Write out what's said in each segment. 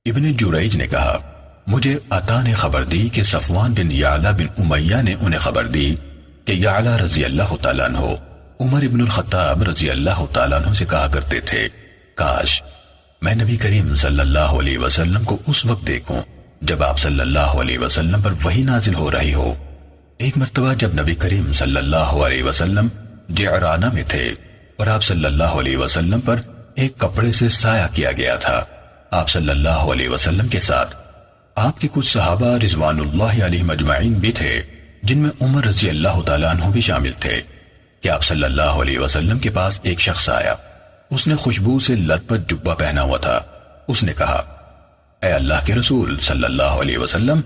ابن جریج نے کہا مجھے عطا نے خبر دی کہ صفوان بن یعلا بن امیہ نے انہیں خبر دی کہ یعلا رضی اللہ تعالیٰ عنہ عمر ابن الخطاب رضی اللہ تعالیٰ عنہ سے کہا کرتے تھے کاش میں نبی کریم صلی اللہ علیہ وسلم کو اس وقت دیکھوں جب آپ صلی اللہ علیہ وسلم پر وحی نازل ہو رہی ہو۔ ایک مرتبہ جب نبی کریم صلی اللہ علیہ وسلم جعرانہ میں تھے اور آپ صلی اللہ علیہ وسلم پر ایک کپڑے سے سایہ کیا گیا تھا، آپ صلی اللہ علیہ وسلم کے ساتھ آپ کے کچھ صحابہ رضوان اللہ علیہ مجمعین بھی تھے، جن میں عمر رضی اللہ تعالیٰ عنہ بھی شامل تھے، کہ آپ صلی اللہ علیہ وسلم کے پاس ایک شخص آیا۔ اس نے خوشبو سے لت پت جبہ پہنا ہوا تھا۔ اس نے کہا اے اللہ کے رسول صلی اللہ علیہ وسلم،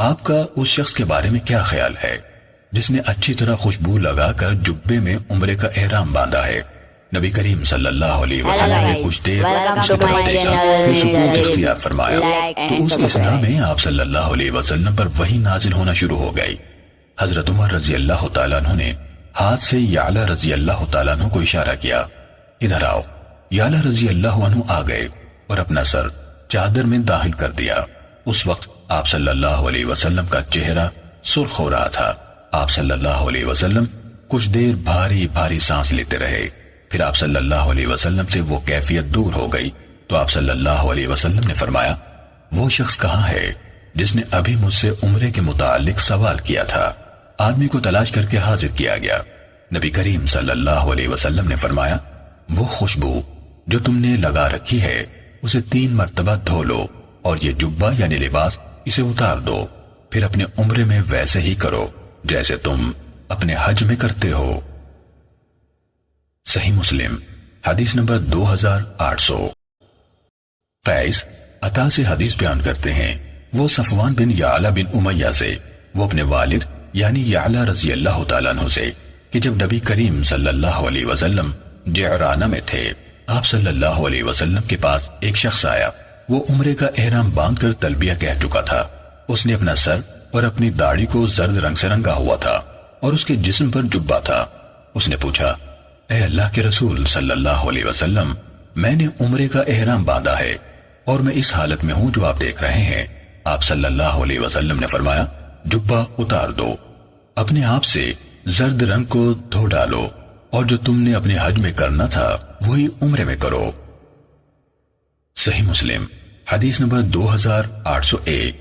آپ کا اس شخص کے بارے میں کیا خیال ہے جس نے اچھی طرح خوشبو لگا کر جبے میں عمرے کا احرام باندھا ہے؟ نبی کریم صلی اللہ علیہ وسلم نے کچھ دیر اس کی طرف دیکھا، پھر سکوت اختیار فرمایا تو اس اثناء میں آپ صلی اللہ علیہ وسلم پر وحی نازل ہونا شروع ہو گئی۔ حضرت عمر رضی اللہ تعالیٰ عنہ نے ہاتھ سے یعلا رضی اللہ تعالیٰ عنہ کو اشارہ کیا، ادھر آؤ۔ یعلا رضی اللہ عنہ آ گئے اور اپنا سر چادر میں داخل کر دیا۔ اس وقت آپ صلی اللہ علیہ وسلم کا چہرہ سرخ ہو رہا تھا۔ آپ صلی اللہ علیہ وسلم کچھ دیر بھاری بھاری سانس لیتے رہے، پھر آپ صلی اللہ علیہ وسلم سے وہ کیفیت دور ہو گئی تو آپ صلی اللہ علیہ وسلم نے فرمایا وہ شخص کہاں ہے جس نے ابھی مجھ سے عمرے کے متعلق سوال کیا تھا؟ آدمی کو تلاش کر کے حاضر کیا گیا۔ نبی کریم صلی اللہ علیہ وسلم نے فرمایا وہ خوشبو جو تم نے لگا رکھی ہے اسے 3 مرتبہ دھو لو اور یہ جبہ یعنی لباس اسے اتار دو، پھر اپنے عمرے میں ویسے ہی کرو جیسے تم اپنے حج میں کرتے ہو۔ صحیح مسلم حدیث نمبر 2800۔ قیس عطا سے حدیث بیان کرتے ہیں، وہ صفوان بن یعلا بن امیہ سے، وہ اپنے والد یعنی یعلا رضی اللہ تعالیٰ عنہ سے، کہ جب نبی کریم صلی اللہ علیہ وسلم جعرانہ میں تھے، آپ صلی اللہ علیہ وسلم کے پاس ایک شخص آیا۔ وہ عمرے کا احرام باندھ کر تلبیہ کہہ چکا تھا۔ اس نے اپنا سر اور اپنی داڑھی کو زرد رنگ سے رنگا ہوا تھا اور اس کے جسم پر جبہ تھا۔ اس نے پوچھا اے اللہ کے رسول صلی اللہ علیہ وسلم، میں نے عمرے کا احرام باندھا ہے اور میں اس حالت میں ہوں جو آپ دیکھ رہے ہیں۔ آپ صلی اللہ علیہ وسلم نے فرمایا جبہ اتار دو، اپنے آپ سے زرد رنگ کو دھو ڈالو اور جو تم نے اپنے حج میں کرنا تھا وہی عمرے میں کرو۔ صحیح مسلم حدیث نمبر 2801۔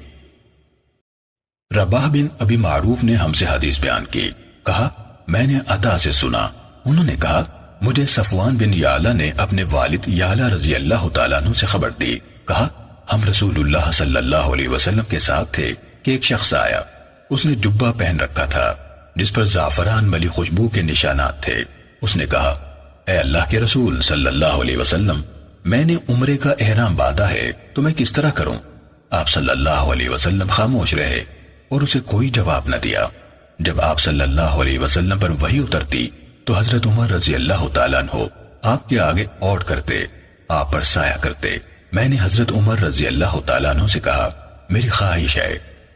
رباح بن ابی معروف نے ہم سے حدیث بیان کی، کہا میں نے عطا سے سنا، انہوں نے کہا مجھے صفوان بن یعلا نے اپنے والد یعلا رضی اللہ تعالیٰ عنہ سے خبر دی، کہا ہم رسول اللہ صلی اللہ علیہ وسلم کے ساتھ تھے کہ ایک شخص آیا، اس نے جبہ پہن رکھا تھا جس پر زعفران ملی خوشبو کے نشانات تھے۔ اس نے کہا اے اللہ کے رسول صلی اللہ علیہ وسلم، میں نے عمرے کا احرام باندھا ہے تو میں کس طرح کروں؟ آپ صلی اللہ علیہ وسلم خاموش رہے اور اسے کوئی جواب نہ دیا۔ جب آپ صلی اللہ علیہ وسلم پر وحی اترتی تو حضرت عمر رضی اللہ تعالیٰ عنہ آپ کے آگے اوٹ کرتے، آپ پر سایہ کرتے۔ میں نے حضرت عمر رضی اللہ تعالیٰ عنہ سے کہا میری خواہش ہے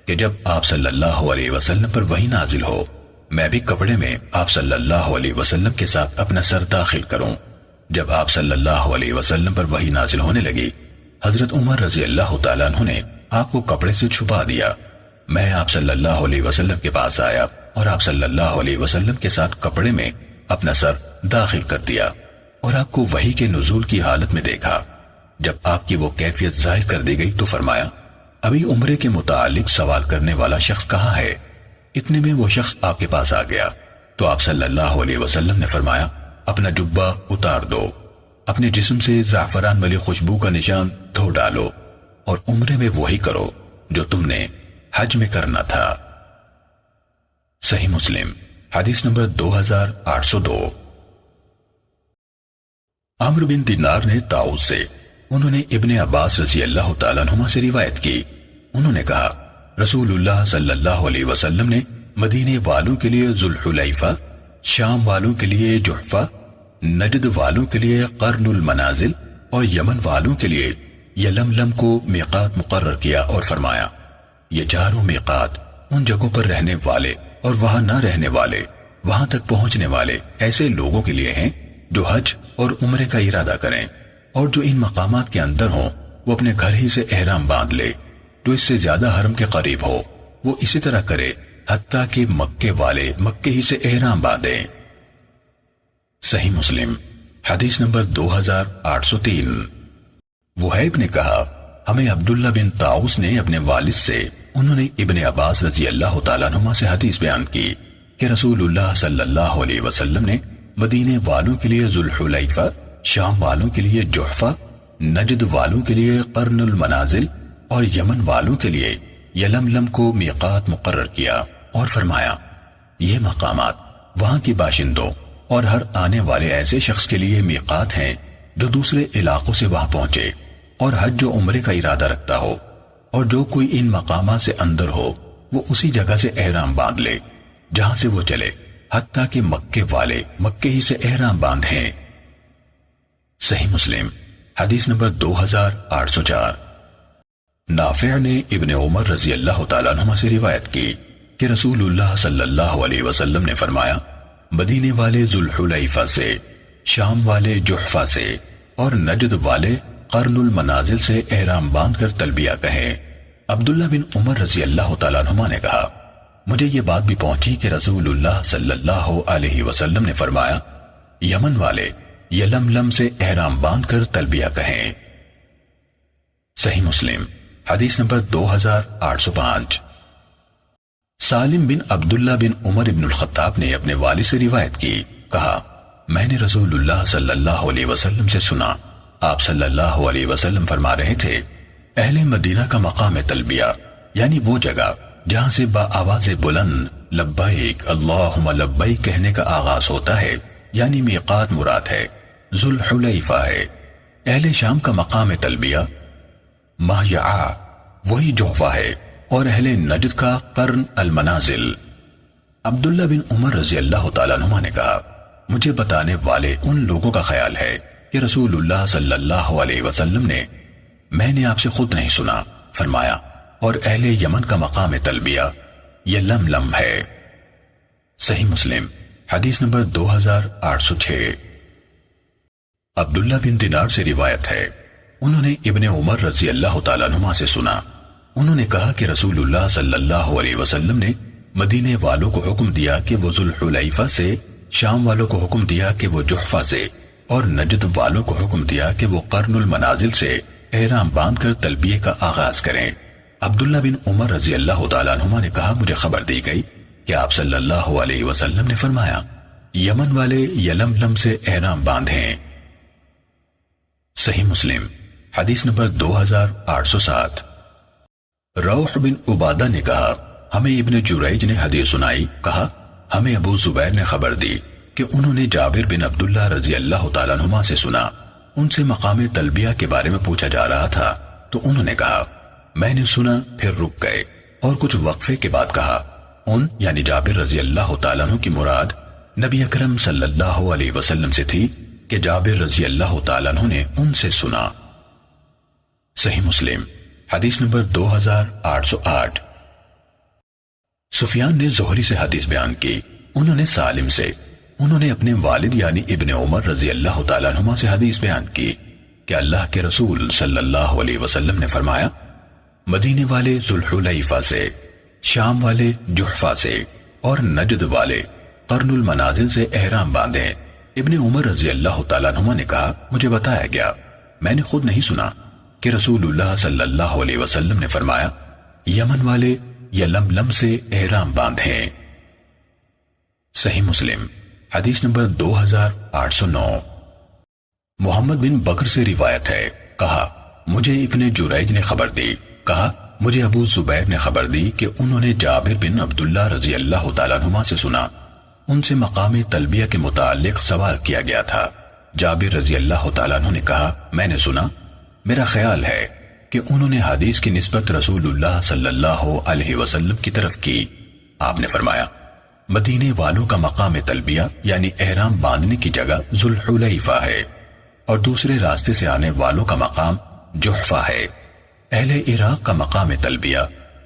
کہ جب آپ صلی اللہ علیہ وسلم پر وحی نازل ہو میں بھی کپڑے میں آپ صلی اللہ علیہ وسلم کے ساتھ اپنا سر داخل کروں۔ جب آپ صلی اللہ علیہ وسلم پر وحی نازل ہونے لگی، حضرت عمر رضی اللہ تعالیٰ عنہ نے آپ کو کپڑے سے چھپا دیا۔ میں آپ صلی اللہ علیہ وسلم کے پاس آیا اور آپ صلی اللہ علیہ وسلم کے ساتھ کپڑے میں اپنا سر داخل کر دیا اور آپ کو وحی کے نزول کی حالت میں دیکھا۔ جب آپ کی وہ کیفیت ظاہر کر دی گئی تو فرمایا ابھی عمرے کے متعلق سوال کرنے والا شخص کہاں ہے؟ اتنے میں وہ شخص آپ کے پاس آ گیا تو آپ صلی اللہ علیہ وسلم نے فرمایا اپنا جبہ اتار دو، اپنے جسم سے زعفران والی خوشبو کا نشان دھو ڈالو اور عمرے میں وہی کرو جو تم نے حج میں کرنا تھا۔ صحیح مسلم حدیث نمبر 2802۔ عمرو بن دینار نے طاؤس سے، انہوں نے ابن عباس رضی اللہ تعالیٰ عنہما سے روایت کی، انہوں نے کہا رسول اللہ صلی اللہ علیہ وسلم نے مدینے والوں کے لیے ذوالحلیفہ، شام والوں کے لیے جحفہ، نجد والوں کے لیے قرن المنازل اور یمن والوں کے لیے یلملم کو میقات مقرر کیا اور فرمایا یہ چاروں میقات ان جگہوں پر رہنے والے اور وہاں نہ رہنے والے، وہاں تک پہنچنے والے ایسے لوگوں کے لیے ہیں جو حج اور عمرے کا ارادہ کریں اور جو ان مقامات کے اندر ہوں وہ اپنے گھر ہی سے احرام باندھ لے، جو اس سے زیادہ حرم کے قریب ہو وہ اسی طرح کرے، حتیٰ کہ مکے والے مکے ہی سے احرام باندھیں۔ صحیح مسلم حدیث نمبر 2803۔ وہیب نے کہا ہمیں عبداللہ بن طاؤس نے اپنے والد سے، انہوں نے ابن عباس رضی اللہ تعالیٰ عنہما سے حدیث بیان کی کہ رسول اللہ صلی اللہ علیہ وسلم نے مدینے والوں کے لیے ذوالحلیفہ، شام والوں کے لیے جحفہ، نجد والوں کے لیے قرن المنازل اور یمن والوں کے لیے یلملم کو میقات مقرر کیا اور فرمایا یہ مقامات وہاں کی باشندوں اور ہر آنے والے ایسے شخص کے لیے میقات ہیں جو دوسرے علاقوں سے وہاں پہنچے اور حج و عمرے کا ارادہ رکھتا ہو، اور جو کوئی ان مقامات سے اندر ہو وہ اسی جگہ سے احرام باندھ لے جہاں سے وہ چلے، حتیٰ کہ مکے والے مکے ہی سے احرام باندھیں۔ صحیح مسلم حدیث نمبر 2804۔ نافع نے ابن عمر رضی اللہ تعالیٰ عنہما سے روایت کی کہ رسول اللہ صلی اللہ علیہ وسلم نے فرمایا مدینے والے ذوالحلیفہ سے، شام والے جحفہ سے اور نجد والے قرن المنازل سے احرام باندھ کر تلبیہ کہیں۔ عبداللہ بن عمر رضی اللہ تعالیٰ عنہما نے کہا مجھے یہ بات بھی پہنچی کہ رسول اللہ صلی اللہ علیہ وسلم نے فرمایا یمن والے یلملم سے احرام باندھ کر تلبیہ کہیں۔ صحیح مسلم حدیث نمبر 2805۔ سالم بن عبداللہ بن عمر بن الخطاب نے اپنے والد سے روایت کی، کہا میں نے رسول اللہ صلی اللہ علیہ وسلم سے سنا، آپ صلی اللہ علیہ وسلم فرما رہے تھے اہل مدینہ کا مقام تلبیہ یعنی وہ جگہ جہاں سے با آواز بلند لبیک اللہم لبیک کہنے کا آغاز ہوتا ہے، یعنی میقات مراد ہے، ذوالحلیفہ ہے۔ اہل شام کا مقام تلبیہ مہیعہ وہی جحفہ ہے، اور اہل نجد کا قرن المنازل۔ عبداللہ بن عمر رضی اللہ تعالیٰ عنہ نے کہا مجھے بتانے والے ان لوگوں کا خیال ہے کہ رسول اللہ صلی اللہ علیہ وسلم نے میں نے آپ سے خود نہیں سنا فرمایا، اور اہل یمن کا مقام تلبیہ یلملم ہے۔ صحیح مسلم حدیث نمبر 2806۔ عبداللہ بن دینار سے روایت ہے انہوں نے ابن عمر رضی اللہ تعالیٰ عنہما سے سنا، انہوں نے کہا کہ رسول اللہ صلی اللہ علیہ وسلم نے مدینے والوں کو حکم دیا کہ وہ ذوالحلیفہ سے، شام والوں کو حکم دیا کہ وہ جحفہ سے، اور نجد والوں کو حکم دیا کہ وہ قرن المنازل سے احرام باندھ کر تلبیہ کا آغاز کریں۔ عبداللہ بن عمر رضی اللہ تعالیٰ عنہما نے کہا مجھے خبر دی گئی کہ آپ صلی اللہ علیہ وسلم نے فرمایا یمن والے یلملم سے احرام باندھیں۔ صحیح مسلم حدیث نمبر 2807۔ روح بن عبادہ نے کہا ہمیں ابن جریج نے حدیث سنائی، کہا ہمیں ابو زبیر نے خبر دی کہ انہوں نے جابر بن عبداللہ رضی اللہ تعالیٰ عنہما سے سنا، ان سے مقام تلبیہ کے بارے میں پوچھا جا رہا تھا تو انہوں نے کہا میں نے سنا، پھر رک گئے اور کچھ وقفے کے بعد کہا ان یعنی جابر رضی اللہ تعالیٰ عنہ کی مراد نبی اکرم صلی اللہ علیہ وسلم سے تھی کہ جابر رضی اللہ تعالیٰ عنہ نے ان سے سنا۔ صحیح مسلم حدیث نمبر 2808۔ سفیان نے زہری سے حدیث بیان کی، انہوں نے سالم سے، انہوں نے اپنے والد یعنی ابن عمر رضی اللہ تعالیٰ عنہما سے حدیث بیان کی کہ اللہ کے رسول صلی اللہ علیہ وسلم نے فرمایا مدینے والے ذوالحلیفہ سے، شام والے جحفہ سے اور نجد والے قرن المنازل سے احرام باندھیں۔ ابن عمر رضی اللہ تعالیٰ عنہما نے کہا مجھے بتایا گیا، میں نے خود نہیں سنا کہ رسول اللہ صلی اللہ علیہ وسلم نے فرمایا یمن والے یلملم سے احرام باندھیں۔ صحیح مسلم حدیث نمبر 2809۔ محمد بن بکر سے روایت ہے، کہا مجھے ابن جریج نے خبر دی، کہا مجھے ابو زبیر نے خبر دی کہ انہوں نے جابر بن عبداللہ رضی اللہ تعالیٰ عنہما سے سنا، ان سے مقام تلبیہ کے متعلق سوال کیا گیا تھا۔ جابر رضی اللہ تعالیٰ عنہ نے کہا میں نے سنا، میرا خیال ہے کہ انہوں نے حدیث کی نسبت رسول اللہ صلی اللہ علیہ وسلم کی طرف کی۔ آپ نے فرمایا مدینے والوں کا مقام تلبیہ یعنی احرام باندھنے کی جگہ ذوالحلیفہ ہے، اور دوسرے راستے سے آنے والوں کا مقام جحفہ ہے۔ اہل عراق کا مقام تلبیہ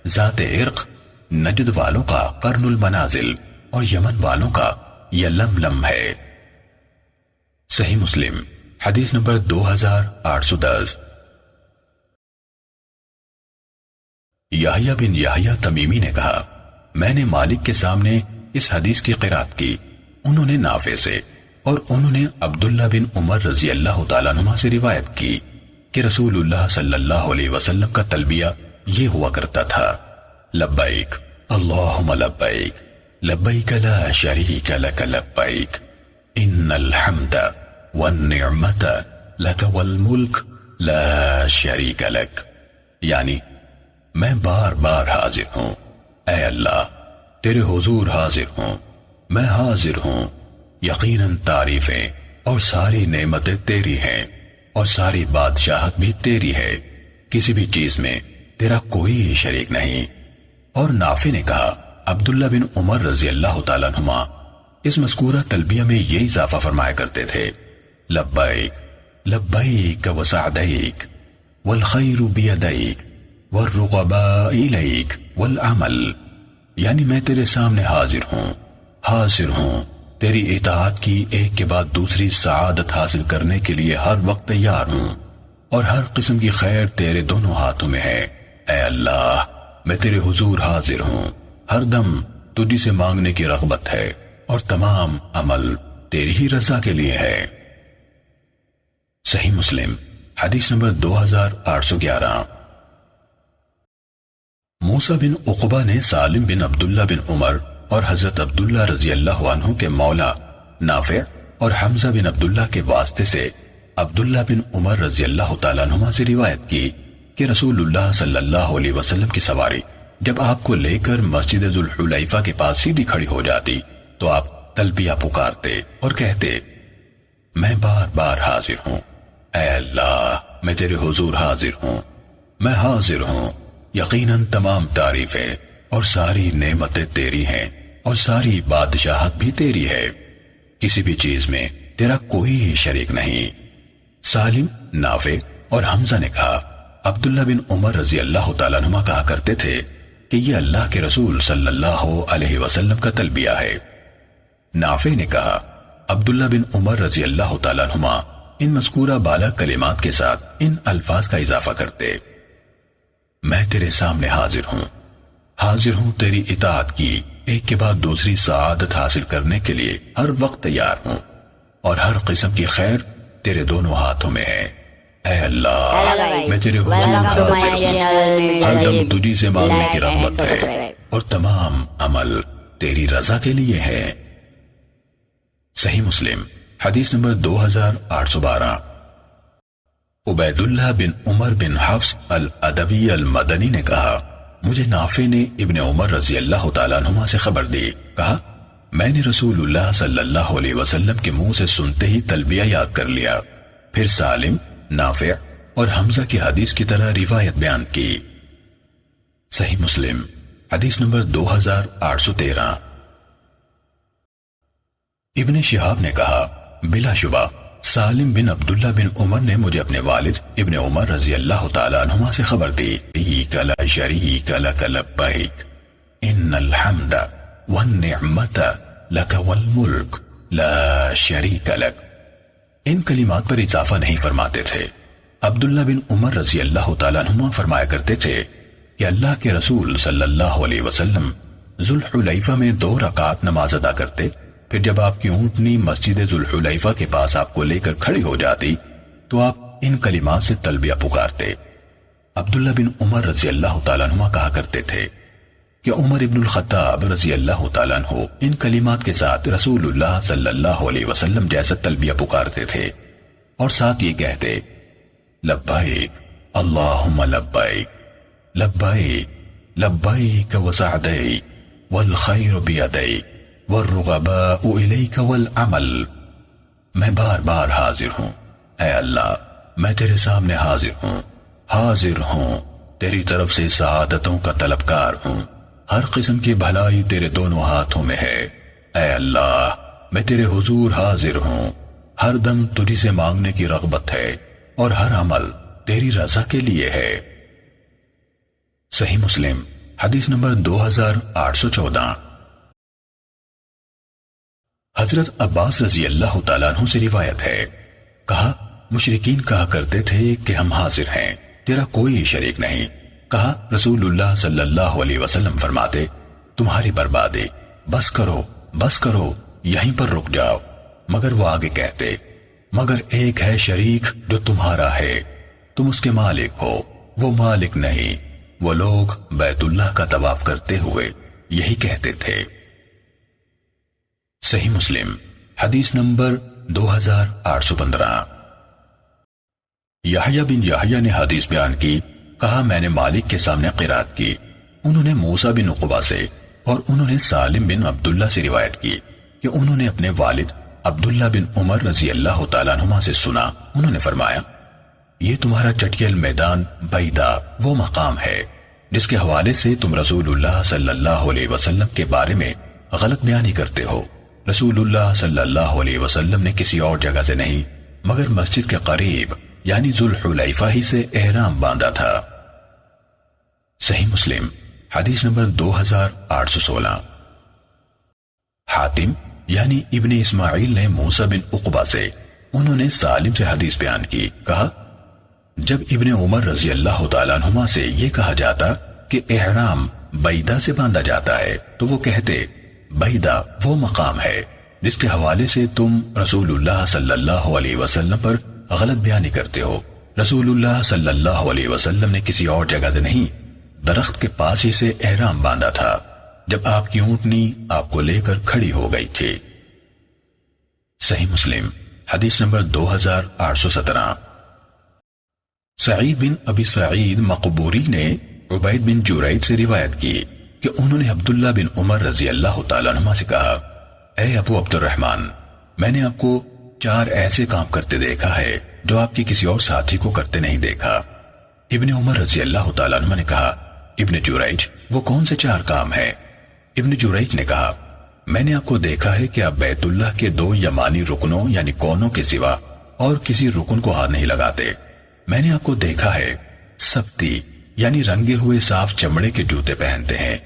ذات عرق، نجد والوں کا قرن المنازل اور یمن والوں کا یلملم ہے۔ صحیح مسلم حدیث نمبر 2810۔ یحییٰ بن یحییٰ تمیمی نے کہا میں نے مالک کے سامنے اس حدیث کی قرات کی، انہوں نے نافع سے اور انہوں نے عبداللہ بن عمر رضی اللہ تعالیٰ عنہما سے روایت کی کہ رسول اللہ صلی اللہ علیہ وسلم کا تلبیہ یہ ہوا کرتا تھا لبیک اللہم لبیک لبیک لا شریک لک لبیک ان الحمد والنعمت لک والملک لا شریک لک، یعنی میں بار بار حاضر ہوں، اے اللہ تیرے حضور حاضر ہوں، میں حاضر ہوں، یقیناً تعریفیں اور ساری نعمتیں تیری ہیں اور ساری بادشاہت بھی تیری ہے، کسی بھی چیز میں تیرا کوئی شریک نہیں۔ اور نافع نے کہا عبداللہ بن عمر رضی اللہ تعالیٰ عنہما اس مذکورہ تلبیہ میں یہ اضافہ فرمایا کرتے تھے لبیک لبیک وسعدیک والخیر بیدیک والرغباء الیک والعمل، یعنی میں تیرے سامنے حاضر ہوں تیری اطاعت کی ایک کے بعد دوسری سعادت حاصل کرنے کے لیے ہر وقت تیار ہوں، اور ہر قسم کی خیر تیرے دونوں ہاتھوں میں ہے، اے اللہ میں تیرے حضور حاضر ہوں، ہر دم تجھی سے مانگنے کی رغبت ہے اور تمام عمل تیری ہی رضا کے لیے ہے۔ صحیح مسلم حدیث نمبر 2811۔ موسیٰ بن عقبہ نے سالم بن عبداللہ بن عمر اور حضرت عبداللہ رضی اللہ عنہ کے مولا نافع اور حمزہ بن عبداللہ کے واسطے سے عبداللہ بن عمر رضی اللہ تعالیٰ عنہما سے روایت کی کہ رسول اللہ صلی اللہ علیہ وسلم کی سواری جب آپ کو لے کر مسجد ذوالحلیفہ کے پاس سیدھی کھڑی ہو جاتی تو آپ تلبیہ پکارتے اور کہتے میں بار بار حاضر ہوں، اے اللہ میں تیرے حضور حاضر ہوں، میں حاضر ہوں، یقیناً تمام تعریفیں اور ساری نعمتیں تیری ہیں اور ساری بادشاہت بھی تیری ہے، کسی بھی چیز میں تیرا کوئی شریک نہیں۔ سالم، نافع اور حمزہ نے کہا عبداللہ بن عمر رضی اللہ تعالیٰ عنہ کہا کرتے تھے کہ یہ اللہ کے رسول صلی اللہ علیہ وسلم کا تلبیہ ہے۔ نافع نے کہا عبداللہ بن عمر رضی اللہ تعالیٰ عنہ ان مذکورہ بالا کلمات کے ساتھ ان الفاظ کا اضافہ کرتے میں تیرے سامنے حاضر ہوں تیری اطاعت کی ایک کے بعد دوسری سعادت حاصل کرنے کے لیے ہر وقت تیار ہوں، اور ہر قسم کی خیر تیرے دونوں ہاتھوں میں ہے، اے اللہ میں تیرے حضور حاضر ہوں، ہر دم تجھی سے مانگنے کی رغبت ہے اور تمام عمل تیری رضا کے لیے ہے۔ صحیح مسلم حدیث نمبر 2812۔ عبید اللہ بن عمر بن حفص الادوی المدنی نے کہا مجھے نافع نے ابن عمر رضی اللہ تعالیٰ عنہما سے خبر دی، کہا میں نے رسول اللہ صلی اللہ علیہ وسلم کے منہ سے سنتے ہی تلبیہ یاد کر لیا، پھر سالم، نافع اور حمزہ کی حدیث کی طرح روایت بیان کی۔ صحیح مسلم حدیث نمبر 2813۔ ابن شہاب نے کہا بلا شبہ سالم بن عبداللہ بن عمر نے مجھے اپنے والد ابن عمر رضی اللہ تعالیٰ عنہما سے خبر دی لا شریک لک لبیک ان الحمد والنعمت لک والملک لا شریک لک۔ ان کلمات پر اضافہ نہیں فرماتے تھے۔ عبداللہ بن عمر رضی اللہ تعالیٰ عنہما فرمایا کرتے تھے کہ اللہ کے رسول صلی اللہ علیہ وسلم ذوالحلیفہ میں 2 رکعت نماز ادا کرتے، پھر جب آپ کی اونٹنی مسجد ذوالحلیفہ کے پاس آپ کو لے کر کھڑی ہو جاتی تو آپ ان کلمات سے تلبیہ پکارتے۔ عبداللہ بن عمر رضی اللہ تعالیٰ عنہ کہا کرتے تھے کہ عمر ابن الخطاب رضی اللہ تعالیٰ عنہ ان کلمات کے ساتھ رسول اللہ صلی اللہ علیہ وسلم جیسا تلبیہ پکارتے تھے اور ساتھ یہ کہتے لبیک اللہم لبیک لبیک لبیک وسعدیک والخیر بیدیک والرغباء الیک والعمل، میں بار بار حاضر ہوں، اے اللہ میں تیرے سامنے حاضر ہوں تیری طرف سے سعادتوں کا طلبکار ہوں، ہر قسم کی بھلائی تیرے دونوں ہاتھوں میں ہے، اے اللہ میں تیرے حضور حاضر ہوں، ہر دم تجھی سے مانگنے کی رغبت ہے اور ہر عمل تیری رضا کے لیے ہے۔ صحیح مسلم حدیث نمبر 2814۔ حضرت عباس رضی اللہ تعالیٰ عنہ سے روایت ہے، کہا مشرکین کہا کرتے تھے کہ ہم حاضر ہیں، تیرا کوئی شریک نہیں، کہا رسول اللہ صلی اللہ علیہ وسلم فرماتے تمہاری بربادی، بس کرو یہیں پر رک جاؤ۔ مگر وہ آگے کہتے مگر ایک ہے شریک جو تمہارا ہے، تم اس کے مالک ہو، وہ مالک نہیں۔ وہ لوگ بیت اللہ کا طواف کرتے ہوئے یہی کہتے تھے۔ صحیح مسلم حدیث نمبر 2815۔ یحییٰ بن یحییٰ نے حدیث بیان کی، کہا میں نے مالک کے سامنے قرات کی، انہوں نے موسیٰ بن عقبہ سے اور انہوں نے سالم بن عبداللہ سے روایت کی کہ انہوں نے اپنے والد عبداللہ بن عمر رضی اللہ تعالیٰ عنہما سے سنا، انہوں نے فرمایا یہ تمہارا چٹیل میدان بیدا وہ مقام ہے جس کے حوالے سے تم رسول اللہ صلی اللہ علیہ وسلم کے بارے میں غلط بیانی کرتے ہو۔ رسول اللہ صلی اللہ علیہ وسلم نے کسی اور جگہ سے نہیں مگر مسجد کے قریب یعنی ذوالحلیفہ ہی سے احرام باندھا تھا۔ صحیح مسلم حدیث نمبر 2816۔ حاتم یعنی ابن اسماعیل نے موسیٰ بن عقبہ سے، انہوں نے سالم سے حدیث بیان کی، کہا جب ابن عمر رضی اللہ تعالیٰ عنہما سے یہ کہا جاتا کہ احرام بیدا سے باندھا جاتا ہے تو وہ کہتے بیدا وہ مقام ہے جس کے حوالے سے تم رسول اللہ صلی اللہ علیہ وسلم پر غلط بیانی کرتے ہو۔ رسول اللہ صلی اللہ علیہ وسلم نے کسی اور جگہ سے نہیں درخت کے پاس ہی سے احرام باندھا تھا جب آپ کی اونٹنی آپ کو لے کر کھڑی ہو گئی تھی۔ صحیح مسلم حدیث نمبر 2817۔ سعید بن ابی سعید مقبوری نے عبید بن جرید سے روایت کی کہ انہوں نے عبداللہ بن عمر رضی اللہ تعالیٰ عنہ سے کہا اے ابو عبد الرحمن، میں نے آپ کو 4 ایسے کام کرتے دیکھا ہے جو آپ کے کسی اور ساتھی کو کرتے نہیں دیکھا۔ ابن عمر رضی اللہ تعالیٰ عنہ نے کہا ابن جریج وہ کون سے 4 کام ہیں؟ ابن جریج نے کہا میں نے آپ کو دیکھا ہے کہ آپ بیت اللہ کے 2 یمانی رکنوں یعنی کونوں کے سوا اور کسی رکن کو ہاتھ نہیں لگاتے۔ میں نے آپ کو دیکھا ہے سبتی یعنی رنگے ہوئے صاف چمڑے کے جوتے پہنتے ہیں،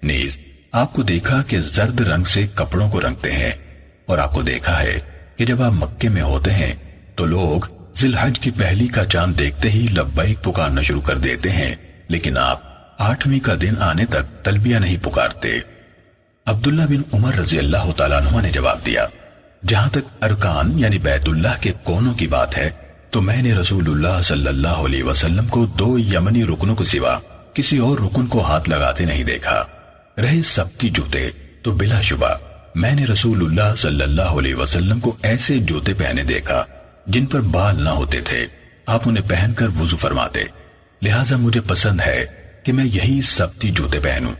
نیز آپ کو دیکھا کہ زرد رنگ سے کپڑوں کو رنگتے ہیں، اور آپ کو دیکھا ہے کہ جب آپ مکے میں ہوتے ہیں تو لوگ ذی الحج کی پہلی کا چاند دیکھتے ہی لبیک پکارنا شروع کر دیتے ہیں، لیکن آپ 8ویں کا دن آنے تک تلبیہ نہیں پکارتے۔ عبداللہ بن عمر رضی اللہ تعالیٰ عنہ نے جواب دیا جہاں تک ارکان یعنی بیت اللہ کے کونوں کی بات ہے تو میں نے رسول اللہ صلی اللہ علیہ وسلم کو 2 یمنی رکنوں کے سوا کسی اور رکن کو ہاتھ لگاتے نہیں دیکھا۔ رہے سبتی جوتے تو بلا شبہ میں نے رسول اللہ صلی اللہ علیہ وسلم کو ایسے جوتے پہنے دیکھا جن پر بال نہ ہوتے تھے، آپ انہیں پہن کر وضو فرماتے، لہٰذا مجھے پسند ہے کہ میں یہی سبتی جوتے پہنوں۔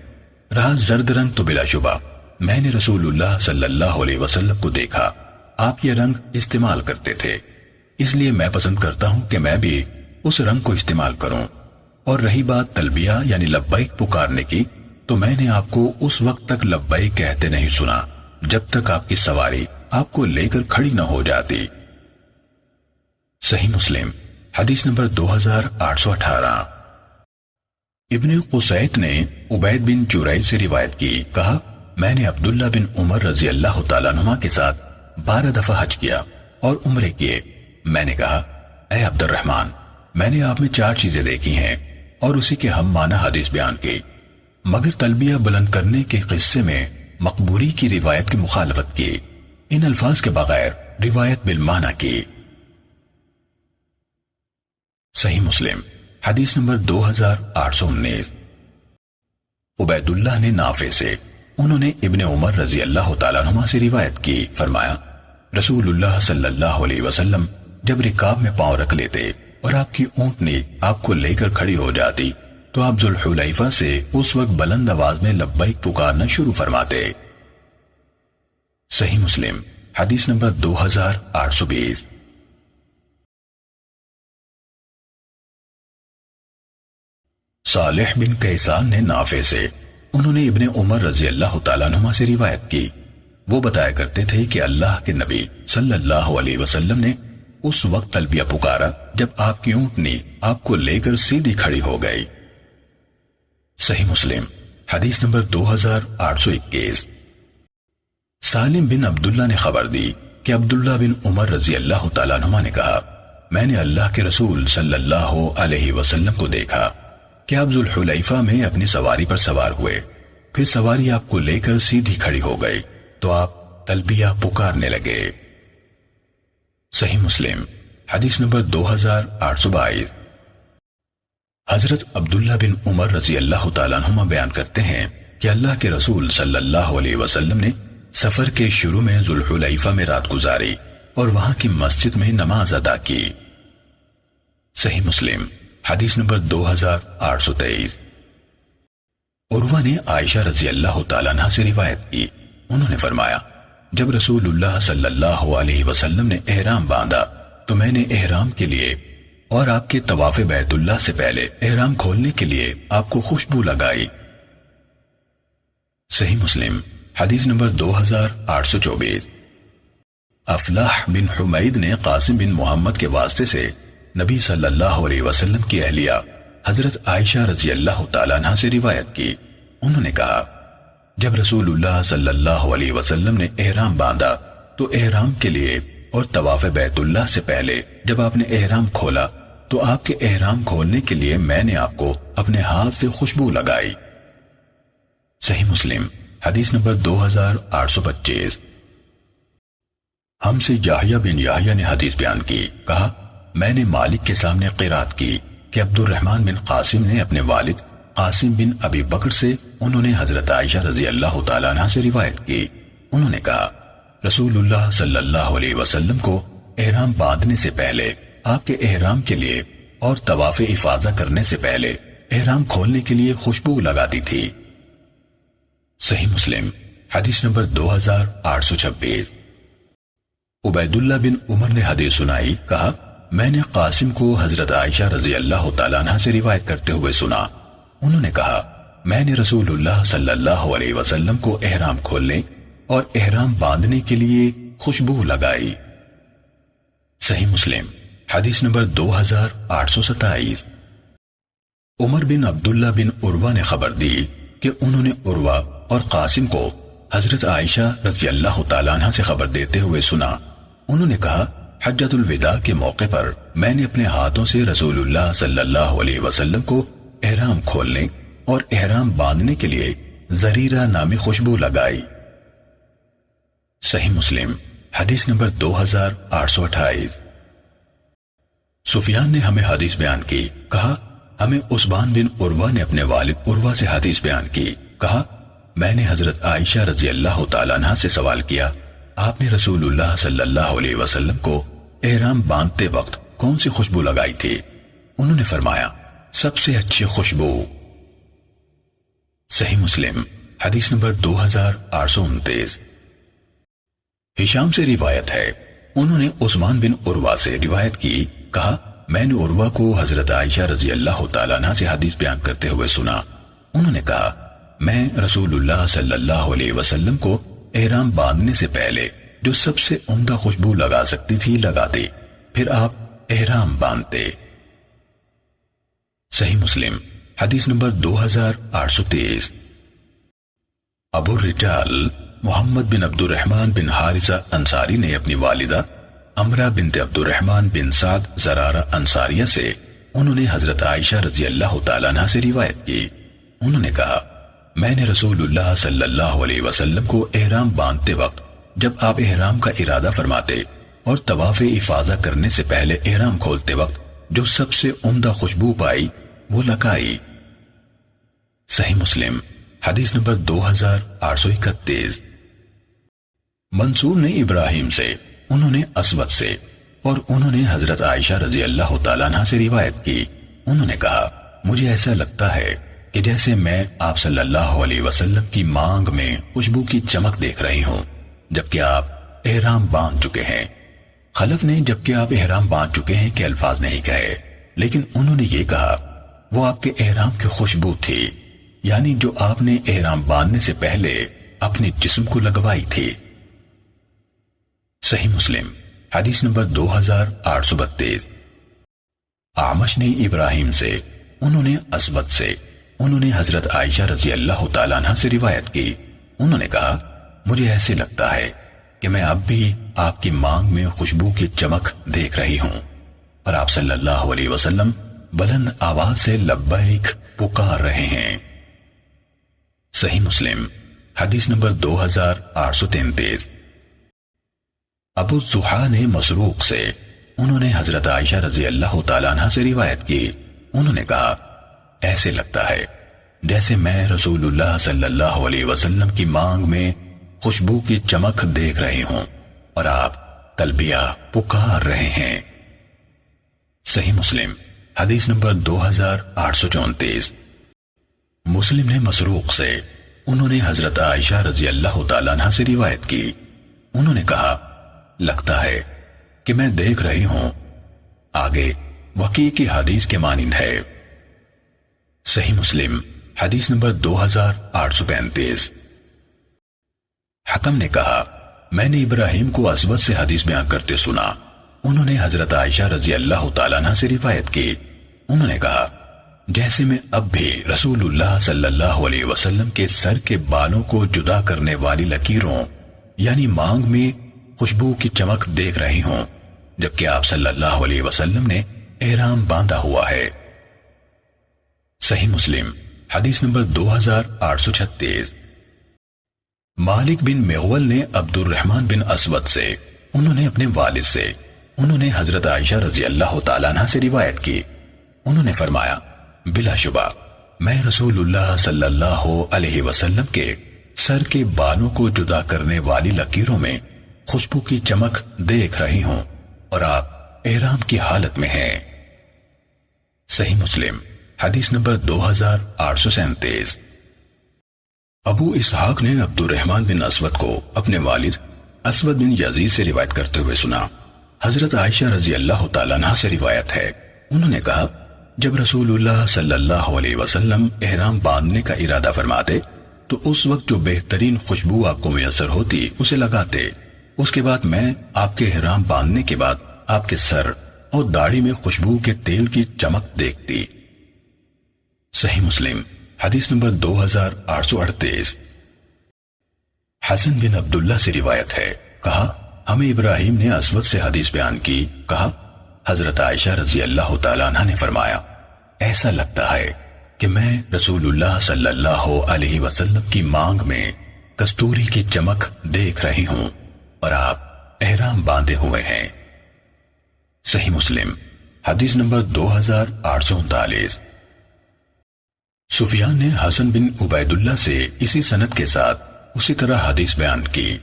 رہا زرد رنگ تو بلا شبہ میں نے رسول اللہ صلی اللہ علیہ وسلم کو دیکھا آپ یہ رنگ استعمال کرتے تھے، اس لیے میں پسند کرتا ہوں کہ میں بھی اس رنگ کو استعمال کروں۔ اور رہی بات تلبیہ یعنی لبیک پکارنے کی تو میں نے آپ کو اس وقت تک لبیک کہتے نہیں سنا جب تک آپ کی سواری آپ کو لے کر کھڑی نہ ہو جاتی۔ صحیح مسلم حدیث نمبر 2818۔ ابن قسیط نے عبید بن جرید سے روایت کی، کہا میں نے عبداللہ بن عمر رضی اللہ تعالیٰ عنہ کے ساتھ 12 دفعہ حج کیا اور عمرے کیے۔ میں نے کہا اے عبد الرحمن، میں نے آپ میں 4 چیزیں دیکھی ہیں اور اسی کے ہم معنی حدیث بیان کی، مگر تلبیہ بلند کرنے کے قصے میں مقبوری کی روایت کی مخالفت کی، ان الفاظ کے بغیر روایت بالمعنی کی۔ صحیح مسلم حدیث نمبر 2819۔ عبید اللہ نے نافع سے، انہوں نے ابن عمر رضی اللہ تعالیٰ عنہ سے روایت کی، فرمایا رسول اللہ صلی اللہ علیہ وسلم جب رکاب میں پاؤں رکھ لیتے اور آپ کی اونٹنی آپ کو لے کر کھڑی ہو جاتی تو آپ ذوالحلیفہ سے اس وقت بلند آواز میں لبیک پکارنا شروع فرماتے۔ صحیح مسلم حدیث نمبر 2820۔ صالح بن کیسان نے نافع سے، انہوں نے ابن عمر رضی اللہ تعالیٰ عنہ سے روایت کی، وہ بتایا کرتے تھے کہ اللہ کے نبی صلی اللہ علیہ وسلم نے اس وقت تلبیہ پکارا جب آپ کی اونٹنی آپ کو لے کر سیدھی کھڑی ہو گئی۔ صحیح مسلم حدیث نمبر 2821۔ سالم بن عبداللہ نے خبر دی کہ عبداللہ بن عمر رضی اللہ تعالیٰ عنہ نے کہا میں نے اللہ کے رسول صلی اللہ علیہ وسلم کو دیکھا کہ آپ ذوالحلیفہ میں اپنی سواری پر سوار ہوئے، پھر سواری آپ کو لے کر سیدھی کھڑی ہو گئی تو آپ تلبیہ پکارنے لگے۔ صحیح مسلم حدیث نمبر 2822۔ حضرت عبداللہ بن عمر رضی اللہ تعالیٰ عنہما بیان کرتے ہیں کہ اللہ کے رسول صلی اللہ علیہ وسلم نے سفر کے شروع میں ذوالحلیفہ میں رات گزاری اور وہاں کی مسجد میں نماز ادا کی۔ صحیح مسلم حدیث نمبر 2823۔ عروہ نے عائشہ رضی اللہ تعالیٰ عنہ سے روایت کی، انہوں نے فرمایا جب رسول اللہ صلی اللہ علیہ وسلم نے احرام باندھا تو میں نے احرام کے لیے اور آپ کے طواف بیت اللہ سے پہلے احرام کھولنے کے لیے آپ کو خوشبو لگائی۔ صحیح مسلم حدیث نمبر 2824۔ افلاح بن حمید نے قاسم بن محمد کے واسطے سے نبی صلی اللہ علیہ وسلم کی اہلیہ حضرت عائشہ رضی اللہ تعالیٰ عنہ سے روایت کی، انہوں نے کہا جب رسول اللہ صلی اللہ علیہ وسلم نے احرام باندھا تو احرام کے لیے اور طواف بیت اللہ سے پہلے جب آپ نے احرام کھولا تو آپ کے احرام کھولنے کے لیے میں نے آپ کو اپنے ہاتھ سے خوشبو لگائی۔ صحیح مسلم حدیث نمبر 2825۔ ہم سے یحییٰ بن یحییٰ نے حدیث بیان کی، کہا میں نے مالک کے سامنے قرات کی کہ عبد الرحمن بن قاسم نے اپنے والد قاسم بن ابی بکر سے، انہوں نے حضرت عائشہ رضی اللہ تعالیٰ عنہ سے روایت کی، انہوں نے کہا رسول اللہ صلی اللہ علیہ وسلم کو احرام باندھنے سے پہلے آپ کے احرام کے لیے اور طواف افاضہ کرنے سے پہلے احرام کھولنے کے لیے خوشبو لگاتی تھی۔ صحیح مسلم حدیث نمبر 2826۔ عبید اللہ بن عمر نے حدیث سنائی، کہا میں نے قاسم کو حضرت عائشہ رضی اللہ تعالیٰ عنہ سے روایت کرتے ہوئے سنا، انہوں نے کہا میں نے رسول اللہ صلی اللہ علیہ وسلم کو احرام کھولنے اور احرام باندھنے کے لیے خوشبو لگائی۔ صحیح مسلم حدیث نمبر 2827۔ عمر بن عبداللہ بن عروہ نے خبر دی کہ انہوں نے عروہ اور قاسم کو حضرت عائشہ رضی اللہ تعالیٰ عنہ سے خبر دیتے ہوئے سنا، انہوں نے کہا حجۃ الوداع کے موقع پر میں نے اپنے ہاتھوں سے رسول اللہ صلی اللہ علیہ وسلم کو احرام کھولنے اور احرام باندھنے کے لیے زریرہ نامی خوشبو لگائی۔ صحیح مسلم حدیث نمبر 2828۔ سفیان نے ہمیں حدیث بیان کی، کہا ہمیں عثمان بن عروہ نے اپنے والد عروہ سے حدیث بیان کی، کہا میں نے حضرت عائشہ رضی اللہ تعالیٰ عنہ سے سوال کیا آپ نے رسول اللہ صلی اللہ علیہ وسلم کو احرام باندھتے وقت کون سی خوشبو لگائی تھی؟ انہوں نے فرمایا سب سے اچھی خوشبو۔ صحیح مسلم حدیث نمبر 2829۔ ہشام سے روایت ہے، انہوں نے عثمان بن عروہ سے روایت کی، کہا میں نے عروہ کو حضرت عائشہ رضی اللہ تعالیٰ عنہ سے حدیث بیان کرتے ہوئے سنا، انہوں نے کہا میں رسول اللہ صلی اللہ علیہ وسلم کو احرام باندھنے سے پہلے جو سب سے عمدہ خوشبو لگا سکتی تھی لگاتی، پھر آپ احرام باندھتے۔ صحیح مسلم حدیث نمبر 2823۔ ابو الرجال محمد بن عبد الرحمن بن حارثہ انصاری نے اپنی والدہ امرہ بنت عبد الرحمن بن سعد زرارہ انصاریہ سے، انہوں نے حضرت عائشہ رضی اللہ تعالیٰ عنہ سے روایت کی، انہوں نے کہا میں نے رسول اللہ صلی اللہ علیہ وسلم کو احرام باندھتے وقت جب آپ احرام کا ارادہ فرماتے اور طواف افاضہ کرنے سے پہلے احرام کھولتے وقت جو سب سے عمدہ خوشبو پائی وہ لگائی۔ صحیح مسلم حدیث نمبر 2831۔ منصور نے ابراہیم سے، انہوں نے اسود سے، اور انہوں نے حضرت عائشہ رضی اللہ تعالیٰ عنہ سے روایت کی، انہوں نے کہا مجھے ایسا لگتا ہے کہ جیسے میں آپ صلی اللہ علیہ وسلم کی مانگ میں خوشبو کی چمک دیکھ رہی ہوں جبکہ آپ احرام باندھ چکے ہیں۔ خلف نے جبکہ آپ احرام باندھ چکے ہیں کہ الفاظ نہیں کہے، لیکن انہوں نے یہ کہا وہ آپ کے احرام کی خوشبو تھی، یعنی جو آپ نے احرام باندھنے سے پہلے اپنے جسم کو لگوائی تھی۔ صحیح مسلم حدیث نمبر 2832۔ اعمش نے ابراہیم سے، انہوں نے اسود سے، انہوں نے حضرت عائشہ رضی اللہ تعالیٰ عنہ سے روایت کی، انہوں نے کہا مجھے ایسے لگتا ہے کہ میں اب بھی آپ کی مانگ میں خوشبو کی چمک دیکھ رہی ہوں، اور آپ صلی اللہ علیہ وسلم بلند آواز سے لبیک پکار رہے ہیں۔ صحیح مسلم حدیث نمبر 2833۔ ابو الضحیٰ نے مسروق سے، انہوں نے حضرت عائشہ رضی اللہ تعالیٰ عنہ سے روایت کی، انہوں نے کہا ایسے لگتا ہے جیسے میں رسول اللہ صلی اللہ علیہ وسلم کی مانگ میں خوشبو کی چمک دیکھ رہی ہوں اور آپ تلبیہ پکار رہے ہیں۔ صحیح مسلم حدیث نمبر 2834۔ مسلم نے مسروق سے، انہوں نے حضرت عائشہ رضی اللہ تعالیٰ عنہ سے روایت کی، انہوں نے کہا لگتا ہے کہ میں دیکھ رہی ہوں، آگے وقیع کی حدیث کے مانند ہے۔ صحیح مسلم حدیث نمبر 2835۔ حکم نے کہا میں نے ابراہیم کو اسود سے حدیث بیان کرتے سنا، انہوں نے حضرت عائشہ رضی اللہ تعالیٰ عنہ سے روایت کی، انہوں نے کہا جیسے میں اب بھی رسول اللہ صلی اللہ علیہ وسلم کے سر کے بالوں کو جدا کرنے والی لکیروں یعنی مانگ میں خوشبو کی چمک دیکھ رہی ہوں، جبکہ آپ صلی اللہ علیہ وسلم نے احرام باندھا ہوا ہے۔ صحیح مسلم حدیث نمبر 2836۔ مالک بن مغول نے عبد الرحمن بن اسود سے، انہوں نے اپنے والد سے، انہوں نے حضرت عائشہ رضی اللہ تعالیٰ عنہ سے روایت کی، انہوں نے فرمایا بلا شبہ میں رسول اللہ صلی اللہ علیہ وسلم کے سر کے بالوں کو جدا کرنے والی لکیروں میں خوشبو کی چمک دیکھ رہی ہوں اور آپ احرام کی حالت میں ہیں۔ صحیح مسلم حدیث نمبر 2837۔ ابو اسحاق نے عبد الرحمن بن اسود کو اپنے والد اسود بن یزید سے روایت کرتے ہوئے سنا، حضرت عائشہ رضی اللہ تعالیٰ عنہ سے روایت ہے، انہوں نے کہا جب رسول اللہ صلی اللہ علیہ وسلم احرام باندھنے کا ارادہ فرماتے تو اس وقت جو بہترین خوشبو آپ کو میسر ہوتی اسے لگاتے، اس کے بعد میں آپ کے احرام باندھنے کے بعد آپ کے سر اور داڑھی میں خوشبو کے تیل کی چمک دیکھتی۔ صحیح مسلم حدیث نمبر 2838۔ حسن بن عبداللہ سے روایت ہے، کہا ہمیں ابراہیم نے اسود سے حدیث بیان کی، کہا حضرت عائشہ رضی اللہ تعالیٰ عنہ نے فرمایا ایسا لگتا ہے کہ میں رسول اللہ صلی اللہ علیہ وسلم کی مانگ میں کستوری کی چمک دیکھ رہی ہوں اور آپ احرام باندھے ہوئے ہیں۔ صحیح مسلم حدیث نمبر 2839۔ سفیان نے حسن بن عبید اللہ سے اسی سند کے ساتھ اسی طرح حدیث بیان کی۔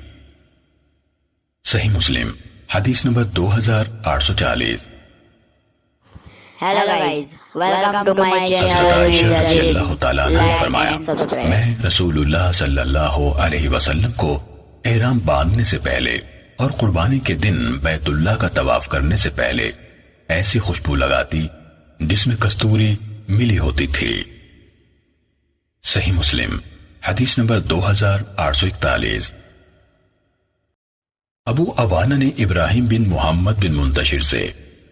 صحیح مسلم حدیث number 2840۔ Hello guys, welcome to my حضرت channel. عائشہ رضی اللہ تعالیٰ عنہ نے فرمایا میں رسول اللہ صلی اللہ علیہ وسلم کو احرام باندھنے سے پہلے اور قربانی کے دن بیت اللہ کا طواف کرنے سے پہلے ایسی خوشبو لگاتی جس میں کستوری ملی ہوتی تھی۔ صحیح مسلم حدیث نمبر 2841۔ ابو عوانہ نے ابراہیم بن محمد بن منتشر سے،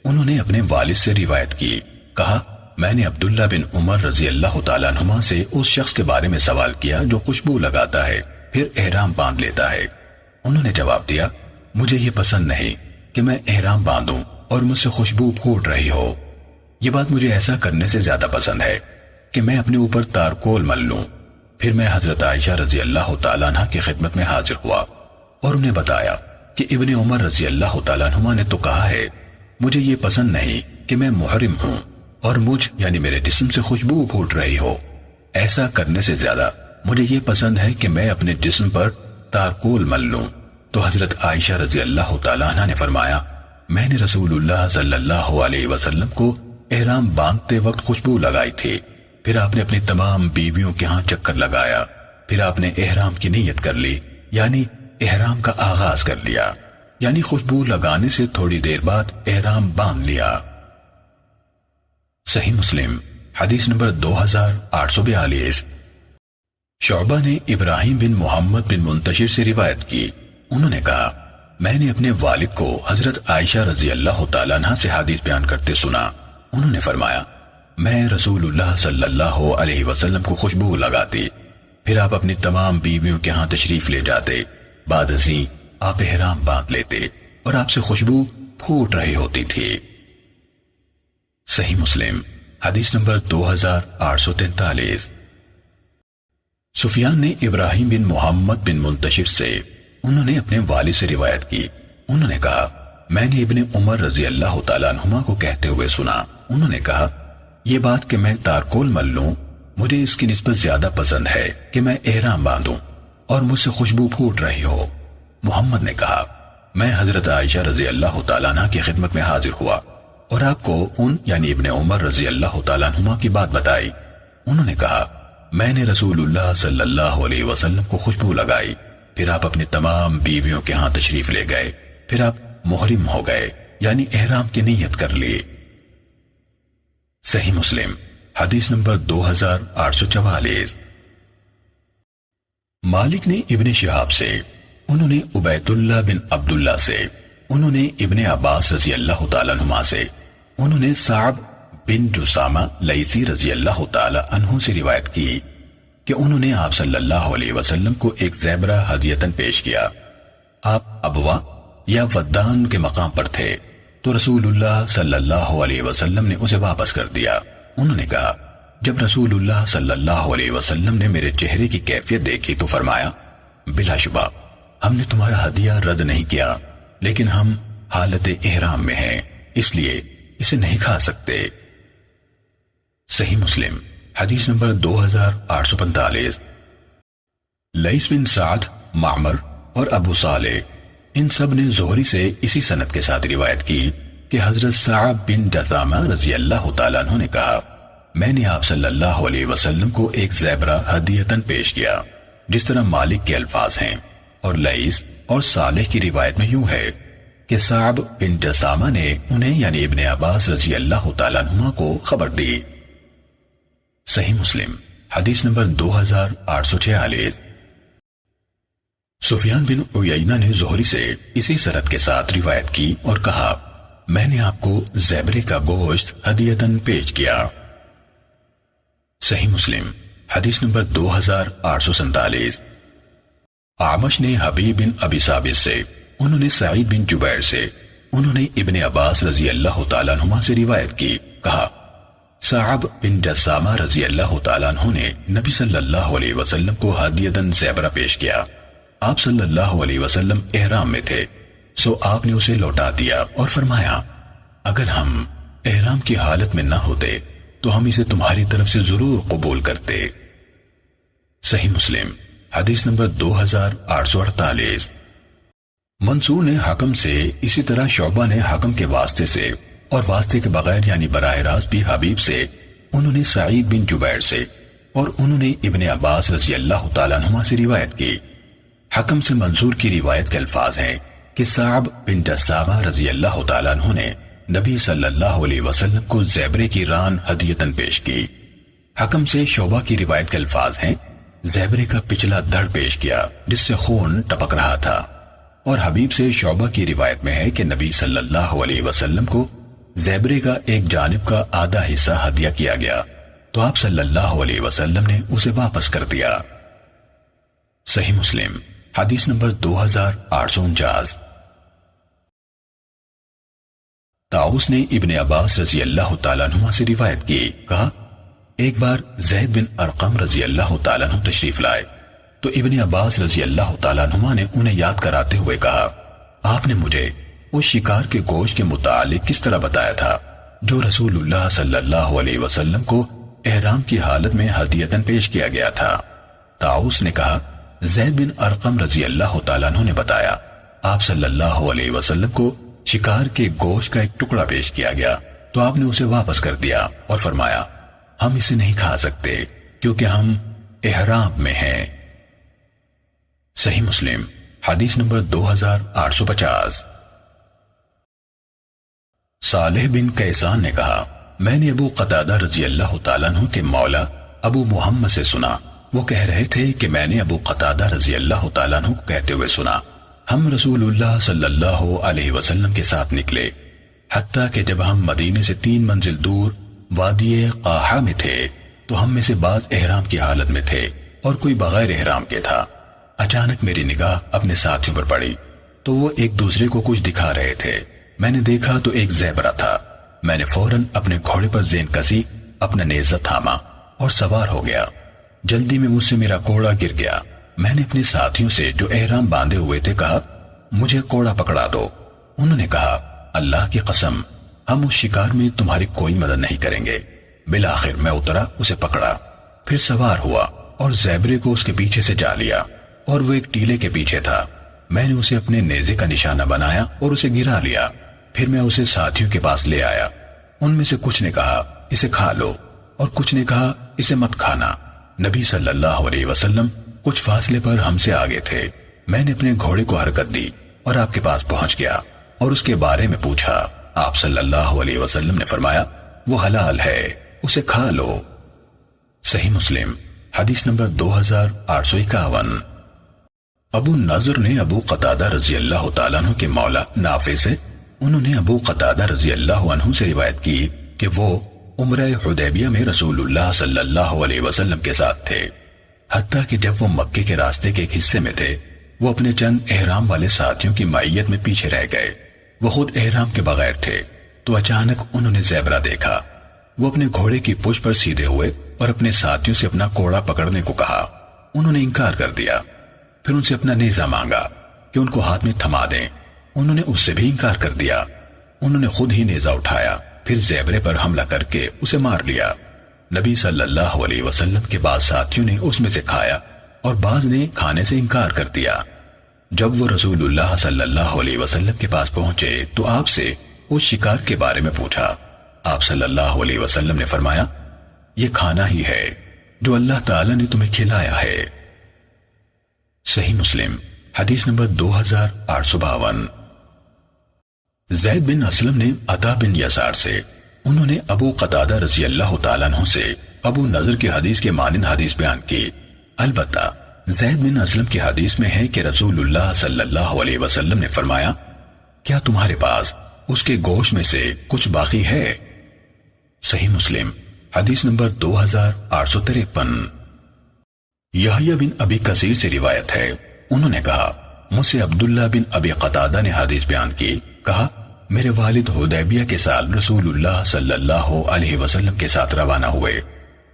انہوں نے اپنے والد سے روایت کی، کہا میں نے عبداللہ بن عمر رضی اللہ تعالیٰ عنہما سے اس شخص کے بارے میں سوال کیا جو خوشبو لگاتا ہے پھر احرام باندھ لیتا ہے۔ انہوں نے جواب دیا مجھے یہ پسند نہیں کہ میں احرام باندھوں اور مجھ سے خوشبو پھوٹ رہی ہو، یہ بات مجھے ایسا کرنے سے زیادہ پسند ہے کہ میں اپنے اوپر تارکول مل لوں۔ پھر میں حضرت عائشہ رضی اللہ تعالیٰ عنہ کی خدمت میں حاضر ہوا اور انہیں بتایا کہ ابن عمر رضی اللہ تعالیٰ عنہما نے تو کہا ہے مجھے یہ پسند نہیں کہ میں محرم ہوں اور مجھ یعنی میرے جسم سے خوشبو پھوٹ رہی ہو، ایسا کرنے سے زیادہ مجھے یہ پسند ہے کہ میں اپنے جسم پر تارکول مل لوں۔ تو حضرت عائشہ رضی اللہ تعالیٰ عنہ نے فرمایا میں نے رسول اللہ صلی اللہ علیہ وسلم کو احرام باندھتے وقت خوشبو لگائی تھی، پھر آپ نے اپنی تمام بیویوں کے ہاں چکر لگایا، پھر آپ نے احرام کی نیت کر لی یعنی احرام کا آغاز کر لیا، یعنی خوشبو لگانے سے تھوڑی دیر بعد احرام باندھ لیا۔ صحیح مسلم حدیث نمبر 2842۔ شعبہ نے ابراہیم بن محمد بن منتشر سے روایت کی، انہوں نے کہا میں نے اپنے والد کو حضرت عائشہ رضی اللہ تعالیٰ عنہ سے حدیث بیان کرتے سنا، انہوں نے فرمایا میں رسول اللہ صلی اللہ علیہ وسلم کو خوشبو لگاتی، پھر آپ اپنی تمام بیویوں کے ہاں تشریف لے جاتے، بعد ازیں آپ احرام باندھ لیتے اور آپ سے خوشبو پھوٹ رہی ہوتی تھی۔ صحیح مسلم حدیث نمبر 2843۔ سفیان نے ابراہیم بن محمد بن منتشر سے، انہوں نے اپنے والد سے روایت کی، انہوں نے کہا میں نے ابن عمر رضی اللہ تعالیٰ عنہما کو کہتے ہوئے سنا، انہوں نے کہا یہ بات کہ میں تارکول مل لوں مجھے اس کی نسبت زیادہ پسند ہے کہ میں احرام باندھوں اور مجھ سے خوشبو پھوٹ رہی ہو۔ محمد نے کہا میں حضرت عائشہ رضی اللہ تعالیٰ عنہ کی خدمت میں حاضر ہوا اور آپ کو ان یعنی ابن عمر رضی اللہ تعالیٰ عنہما کی بات بتائی۔ انہوں نے کہا میں نے رسول اللہ صلی اللہ علیہ وسلم کو خوشبو لگائی، پھر آپ اپنی تمام بیویوں کے ہاں تشریف لے گئے، پھر آپ محرم ہو گئے یعنی احرام کی نیت کر لی۔ صحیح مسلم حدیث نمبر 2844۔ مالک نے ابن شہاب سے، انہوں نے عبید اللہ بن عبداللہ سے، انہوں نے ابن عباس رضی اللہ تعالیٰ عنہما سے، انہوں نے صعب بن جسامہ لیثی رضی اللہ تعالیٰ عنہ سے روایت کی کہ انہوں نے آپ صلی اللہ علیہ وسلم کو ایک زیبرہ ہدیتاً پیش کیا۔ آپ ابوا یا ودان کے مقام پر تھے تو رسول اللہ صلی اللہ علیہ وسلم نے اسے واپس کر دیا۔ انہوں نے کہا جب رسول اللہ صلی اللہ علیہ وسلم نے میرے چہرے کی کیفیت دیکھی تو فرمایا بلا شبہ ہم نے تمہارا ہدیہ رد نہیں کیا، لیکن ہم حالت احرام میں ہیں اس لیے اسے نہیں کھا سکتے۔ صحیح مسلم حدیث نمبر 2845۔ لیث بن سعد، معمر اور ابو صالح ان سب نے زہری سے اسی سند کے ساتھ روایت کی کہ حضرت صعب بن جثامہ رضی اللہ تعالیٰ عنہ نے کہا میں نے آپ صلی اللہ علیہ وسلم کو ایک زیبرہ ہدیتاً پیش کیا، جس طرح مالک کے الفاظ ہیں، اور لیث اور صالح کی روایت میں یوں ہے کہ صعب بن جثامہ نے انہیں یعنی ابن عباس رضی اللہ تعالیٰ عنہ کو خبر دی۔ صحیح مسلم حدیث نمبر 2846۔ سفیان بن عیینہ نے زہری سے اسی سند کے ساتھ روایت کی اور کہا میں نے آپ کو زیبرے کا گوشت ہدیتاً پیش کیا۔ صحیح مسلم حدیث نمبر 2847۔ اعمش نے حبیب بن ابی ثابت سے، انہوں نے سعید بن جبیر سے، انہوں نے ابن عباس رضی اللہ تعالیٰ عنہما سے روایت کی، کہا صعب بن جثامہ رضی اللہ تعالیٰ عنہ نے نبی صلی اللہ علیہ وسلم کو ہدیتاً زیبرہ پیش کیا۔ آپ صلی اللہ علیہ وسلم احرام میں تھے، سو آپ نے اسے لوٹا دیا اور فرمایا اگر ہم احرام کی حالت میں نہ ہوتے تو ہم اسے تمہاری طرف سے ضرور قبول کرتے۔ صحیح مسلم حدیث نمبر 2848۔ منصور نے حکم سے، اسی طرح شعبہ نے حکم کے واسطے سے اور واسطے کے بغیر یعنی براہ راست بھی حبیب سے، انہوں نے سعید بن جبیر سے اور انہوں نے ابن عباس رضی اللہ تعالیٰ عنہما سے روایت کی۔ حکم سے منصور کی روایت کے الفاظ ہیں کہ صعب بن جثامہ رضی اللہ تعالیٰ عنہ نے نبی صلی اللہ علیہ وسلم کو زیبرے کی ران ہدیتاً پیش کی۔ حکم سے شعبہ کی روایت کے الفاظ ہیں زیبرے کا پچھلا دھڑ پیش کیا جس سے خون ٹپک رہا تھا، اور حبیب سے شعبہ کی روایت میں ہے کہ نبی صلی اللہ علیہ وسلم کو زیبرے کا ایک جانب کا آدھا حصہ ہدیہ کیا گیا تو آپ صلی اللہ علیہ وسلم نے اسے واپس کر دیا۔ صحیح مسلم حدیث نمبر 2849۔ طاؤس نے ابن عباس رضی اللہ تعالیٰ عنہ سے روایت کی، کہا ایک بار زید بن ارقم رضی اللہ تعالیٰ عنہ تشریف لائے تو ابن عباس رضی اللہ تعالیٰ عنہ نے انہیں یاد کراتے ہوئے کہا آپ نے مجھے اس شکار کے گوشت کے متعلق کس طرح بتایا تھا جو رسول اللہ صلی اللہ علیہ وسلم کو احرام کی حالت میں ہدیتاً پیش کیا گیا تھا۔ طاؤس نے کہا زید بن ارقم رضی اللہ تعالیٰ عنہ نے بتایا آپ صلی اللہ علیہ وسلم کو شکار کے گوشت کا ایک ٹکڑا پیش کیا گیا تو آپ نے اسے واپس کر دیا اور فرمایا ہم اسے نہیں کھا سکتے کیونکہ ہم احرام میں ہیں۔ صحیح مسلم حدیث نمبر 2850۔ صالح بن کیسان نے کہا میں نے ابو قتادہ رضی اللہ تعالیٰ عنہ کے مولا ابو محمد سے سنا، وہ کہہ رہے تھے کہ میں نے ابو قتادہ رضی اللہ تعالیٰ عنہ کو کہتے ہوئے سنا ہم رسول اللہ صلی اللہ علیہ وسلم کے ساتھ نکلے حتیٰ کہ جب ہم مدینے سے 3 منزل دور وادی قاحہ میں تھے تو ہم میں سے بعض احرام کی حالت میں تھے اور کوئی بغیر احرام کے تھا۔ اچانک میری نگاہ اپنے ساتھیوں پر پڑی تو وہ ایک دوسرے کو کچھ دکھا رہے تھے، میں نے دیکھا تو ایک زیبرہ تھا، میں نے فوراً اپنے گھوڑے پر زین کسی اپنا نیزہ تھاما اور سوار ہو گیا۔ جلدی میں مجھ سے میرا کوڑا گر گیا۔ میں نے اپنے ساتھیوں سے جو احرام باندھے ہوئے تھے کہا مجھے کوڑا پکڑا دو۔ انہوں نے کہا اللہ کی قسم ہم اس شکار میں تمہاری کوئی مدد نہیں کریں گے۔ بالآخر میں اترا، اسے پکڑا، پھر سوار ہوا اور زیبرے کو اس کے پیچھے سے جا لیا اور وہ ایک ٹیلے کے پیچھے تھا۔ میں نے اسے اپنے نیزے کا نشانہ بنایا اور اسے گرا لیا۔ پھر میں اسے ساتھیوں کے پاس لے آیا۔ ان میں سے کچھ نے کہا اسے کھا لو اور کچھ نے کہا اسے مت کھانا۔ نبی صلی اللہ علیہ وسلم کچھ فاصلے پر ہم سے آگے تھے۔ میں نے اپنے گھوڑے کو حرکت دی اور آپ کے پاس پہنچ گیا اور اس کے بارے میں پوچھا۔ آپ صلی اللہ علیہ وسلم نے فرمایا وہ حلال ہے، اسے کھا لو۔ صحیح مسلم حدیث نمبر 2851۔ ابو نضر نے ابو قتادہ رضی اللہ تعالیٰ عنہ کے مولا نافع سے، انہوں نے ابو قتادہ رضی اللہ عنہ سے روایت کی کہ وہ عمرہ حدیبیہ میں رسول اللہ صلی اللہ علیہ وسلم کے ساتھ تھے، حتیٰ کہ جب وہ مکے کے راستے کے ایک حصے میں تھے وہ اپنے چند احرام والے ساتھیوں کی معیت میں پیچھے رہ گئے۔ وہ خود احرام کے بغیر تھے تو اچانک انہوں نے زیبرہ دیکھا۔ وہ اپنے گھوڑے کی پشت پر سیدھے ہوئے اور اپنے ساتھیوں سے اپنا کوڑا پکڑنے کو کہا۔ انہوں نے انکار کر دیا۔ پھر ان سے اپنا نیزہ مانگا کہ ان کو ہاتھ میں تھما دیں۔ انہوں نے اس سے بھی انکار کر دیا۔ انہوں نے خود ہی نیزہ اٹھایا، پھر زیبرے پر حملہ کر کے اسے مار لیا۔ نبی صلی اللہ علیہ وسلم کے بعض ساتھیوں نے اس میں سے کھایا اور بعض نے کھانے سے انکار کر دیا۔ جب وہ رسول اللہ صلی اللہ علیہ وسلم کے پاس پہنچے تو آپ سے اس شکار کے بارے میں پوچھا۔ آپ صلی اللہ علیہ وسلم نے فرمایا یہ کھانا ہی ہے جو اللہ تعالیٰ نے تمہیں کھلایا ہے۔ صحیح مسلم حدیث نمبر 2852۔ زید بن اسلم نے عطا بن یسار سے، انہوں نے ابو قتادہ رضی اللہ تعالیٰ عنہ سے ابو نضر کی حدیث کے مانند حدیث بیان کی۔ البتہ زید بن اسلم کی حدیث میں ہے کہ رسول اللہ صلی اللہ علیہ وسلم نے فرمایا کیا تمہارے پاس اس کے گوشت میں سے کچھ باقی ہے؟ صحیح مسلم حدیث نمبر 2853۔ یحییٰ بن ابی کثیر سے روایت ہے، انہوں نے کہا مجھ سے عبداللہ بن ابی قتادہ نے حدیث بیان کی، کہا میرے والد حدیبیہ کے سال رسول اللہ صلی اللہ علیہ وسلم کے ساتھ روانہ ہوئے۔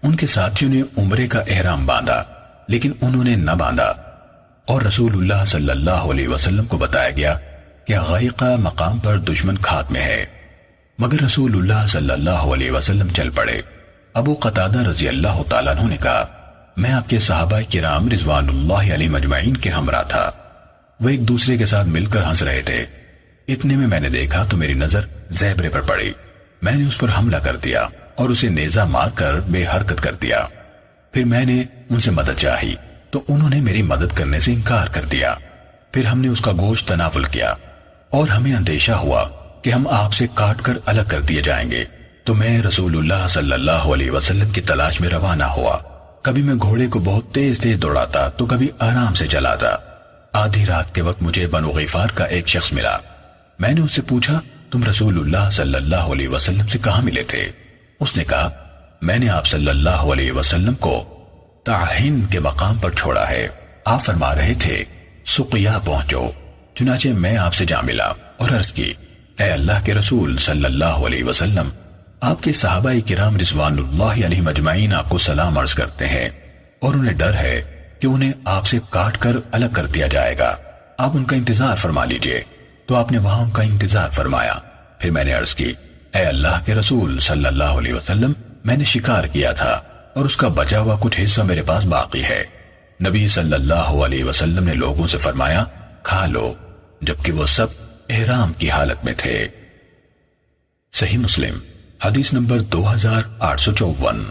ان کے ساتھیوں نے عمرے کا احرام باندھا لیکن انہوں نے نہ باندھا، اور رسول اللہ صلی اللہ علیہ وسلم کو بتایا گیا کہ غیقہ مقام پر دشمن کھات میں ہے، مگر رسول اللہ صلی اللہ علیہ وسلم چل پڑے۔ ابو قتادہ رضی اللہ تعالیٰ عنہ نے کہا میں آپ کے صحابہ کرام رضوان اللہ علیہ مجمعین کے ہمراہ تھا، وہ ایک دوسرے کے ساتھ مل کر ہنس رہے تھے۔ اتنے میں نے دیکھا تو میری نظر زیبرے پر پڑی، میں نے اس پر حملہ کر دیا اور اسے نیزہ مار کر بے حرکت کر دیا۔ پھر میں نے ان سے مدد چاہی تو انہوں نے میری مدد کرنے سے انکار کر دیا۔ پھر ہم نے اس کا گوشت تناول کیا اور ہمیں اندیشہ ہوا کہ ہم آپ سے کاٹ کر الگ کر دیے جائیں گے، تو میں رسول اللہ صلی اللہ علیہ وسلم کی تلاش میں روانہ ہوا۔ کبھی میں گھوڑے کو بہت تیز تیز دوڑاتا تو کبھی آرام سے چلاتا۔ آدھی رات کے وقت مجھے بنو غفار کا ایک شخص ملا۔ میں نے اس سے پوچھا تم رسول اللہ صلی اللہ علیہ وسلم سے کہاں ملے تھے؟ اس نے کہا میں نے آپ صلی اللہ علیہ وسلم کو تعہین کے مقام پر چھوڑا ہے، آپ فرما رہے تھے سقیا پہنچو، چنانچہ میں آپ سے جا ملا اور عرض کی اے اللہ کے رسول صلی اللہ علیہ وسلم، آپ کے صحابہ کرام رضوان اللہ علیہ مجمعین آپ کو سلام عرض کرتے ہیں اور انہیں ڈر ہے کہ انہیں آپ سے کاٹ کر الگ کر دیا جائے گا، آپ ان کا انتظار فرما لیجئے۔ تو آپ نے وہاں ان کا انتظار فرمایا۔ پھر میں نے عرض کی اے اللہ کے رسول صلی اللہ علیہ وسلم، میں نے شکار کیا تھا اور اس کا بچا ہوا کچھ حصہ میرے پاس باقی ہے۔ نبی صلی اللہ علیہ وسلم نے لوگوں سے فرمایا کھا لو، جبکہ وہ سب احرام کی حالت میں تھے۔ صحیح مسلم حدیث نمبر 2854۔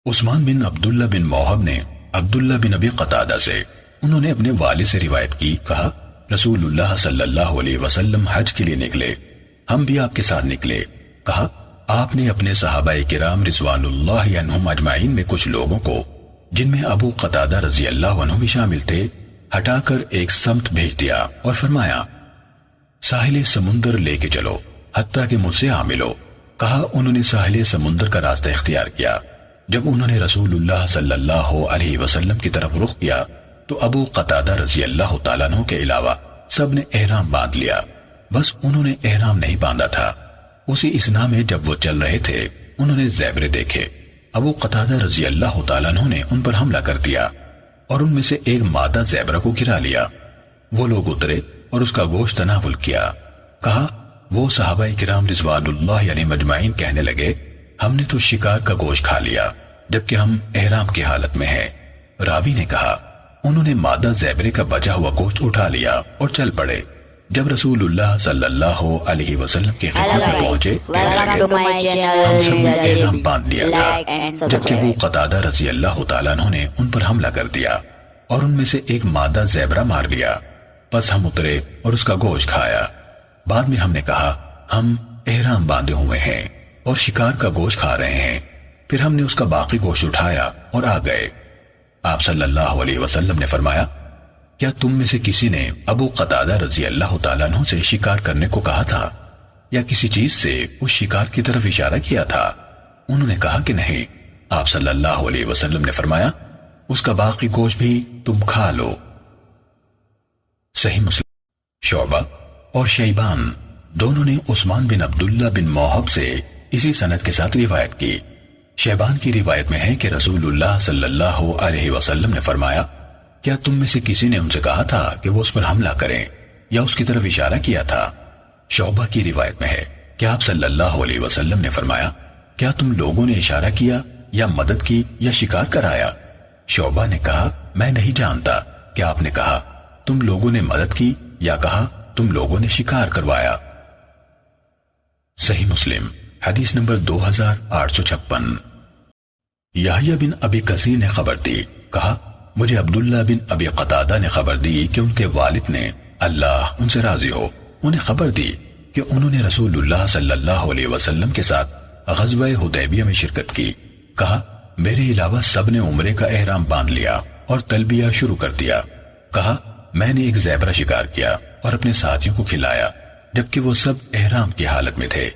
عثمان بن عبداللہ بن موہب نے عبداللہ بن ابی قتادہ سے، انہوں نے اپنے والد سے روایت کی، کہا رسول اللہ صلی اللہ علیہ وسلم حج کے لیے نکلے، ہم بھی آپ کے ساتھ نکلے۔ کہا آپ نے اپنے صحابہ کرام رضوان اللہ عنہم اجمعین میں کچھ لوگوں کو، جن میں ابو قتادہ رضی اللہ عنہ بھی شامل تھے، ہٹا کر ایک سمت بھیج دیا اور فرمایا ساحل سمندر لے کے چلو حتیٰ کہ مجھ سے آ ملو۔ کہا انہوں نے ساحل سمندر کا راستہ اختیار کیا۔ جب انہوں نے رسول اللہ صلی اللہ علیہ وسلم کی طرف رخ کیا تو ابو قتادہ رضی اللہ تعالیٰ عنہ کے علاوہ سب نے احرام باندھ لیا، بس انہوں نے احرام نہیں باندھا تھا۔ اسی اثنا میں جب وہ چل رہے تھے انہوں نے زیورے دیکھے۔ ابو قتادہ رضی اللہ تعالیٰ عنہ نے ان پر حملہ کر دیا اور ان میں سے ایک مادہ زیبرہ کو گرا لیا۔ وہ لوگ اترے اور اس کا گوشت تناول کیا۔ کہا وہ صحابہ کرام رضوان اللہ علیہ مجمعین کہنے لگے ہم نے تو شکار کا گوشت کھا لیا جبکہ ہم احرام کی حالت میں ہیں۔ راوی نے کہا انہوں نے مادہ زیبرے کا بچا ہوا گوشت اٹھا لیا اور چل پڑے۔ جب رسول اللہ صلی اللہ علیہ وسلم کی خدمت میں پہنچے کہنے لگے ہم سب نے احرام باندھ لیا تھا جبکہ وہ قتادہ رضی اللہ تعالیٰ عنہ نے ان پر حملہ کر دیا اور ان میں سے ایک مادہ زیبرہ مار لیا۔ پس ہم اترے اور اس کا گوشت کھایا۔ بعد میں ہم نے کہا ہم احرام باندھے ہوئے ہیں اور شکار کا گوشت کھا رہے ہیں۔ پھر ہم نے اس کا باقی گوشت اٹھایا اور آ گئے۔ آپ صلی اللہ علیہ وسلم نے فرمایا کیا تم میں سے کسی نے ابو قتادہ رضی اللہ تعالیٰ عنہ سے شکار کرنے کو کہا تھا یا کسی چیز سے اس شکار کی طرف اشارہ کیا تھا؟ انہوں نے کہا کہ نہیں۔ آپ صلی اللہ علیہ وسلم نے فرمایا اس کا باقی گوشت بھی تم کھا لو۔ صحیح مسلم۔ شعبہ اور شیبان دونوں نے عثمان بن عبداللہ بن موہب سے اسی سند کے ساتھ روایت کی۔ شیبان کی روایت میں ہے کہ رسول اللہ صلی اللہ علیہ وسلم نے فرمایا کیا تم میں سے کسی نے ان سے کہا تھا کہ وہ اس پر حملہ کریں یا اس کی طرف اشارہ کیا تھا؟ شعبہ کی روایت میں ہے کہ آپ صلی اللہ علیہ وسلم نے فرمایا کیا تم لوگوں نے اشارہ کیا یا مدد کی یا شکار کرایا؟ شعبہ نے کہا میں نہیں جانتا کہ آپ نے کہا تم لوگوں نے مدد کی یا کہا تم لوگوں نے شکار کروایا۔ صحیح مسلم حدیث نمبر 2856۔ یحییٰ بن ابی کثیر نے خبر دی، کہا مجھے عبداللہ بن ابی قتادہ نے خبر دی کہ ان کے والد نے اللہ ان سے راضی ہو انہیں خبر دی کہ انہوں نے رسول اللہ صلی اللہ علیہ وسلم کے ساتھ غزوہ حدیبیہ میں شرکت کی۔ کہا میرے علاوہ سب نے عمرے کا احرام باندھ لیا اور تلبیہ شروع کر دیا۔ کہا میں نے ایک زیبرہ شکار کیا اور اپنے ساتھیوں کو کھلایا جبکہ وہ سب احرام کی حالت میں تھے۔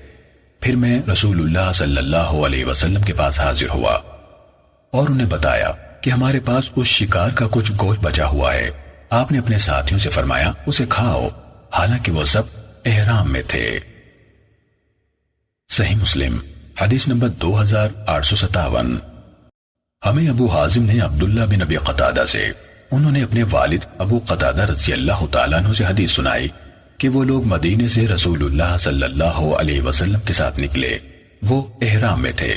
پھر میں رسول اللہ صلی اللہ علیہ وسلم کے پاس حاضر ہوا اور انہیں بتایا کہ ہمارے پاس اس شکار کا کچھ گوشت بچا ہوا ہے۔ آپ نے اپنے ساتھیوں سے فرمایا اسے کھاؤ، حالانکہ وہ سب احرام میں تھے۔ صحیح مسلم حدیث نمبر 2857۔ ہمیں ابو حازم نے عبداللہ بن ابی قتادہ سے انہوں نے اپنے والد ابو قتادہ رضی اللہ تعالیٰ عنہ سے حدیث سنائی کہ وہ لوگ مدینے سے رسول اللہ صلی اللہ علیہ وسلم کے ساتھ نکلے، وہ احرام میں تھے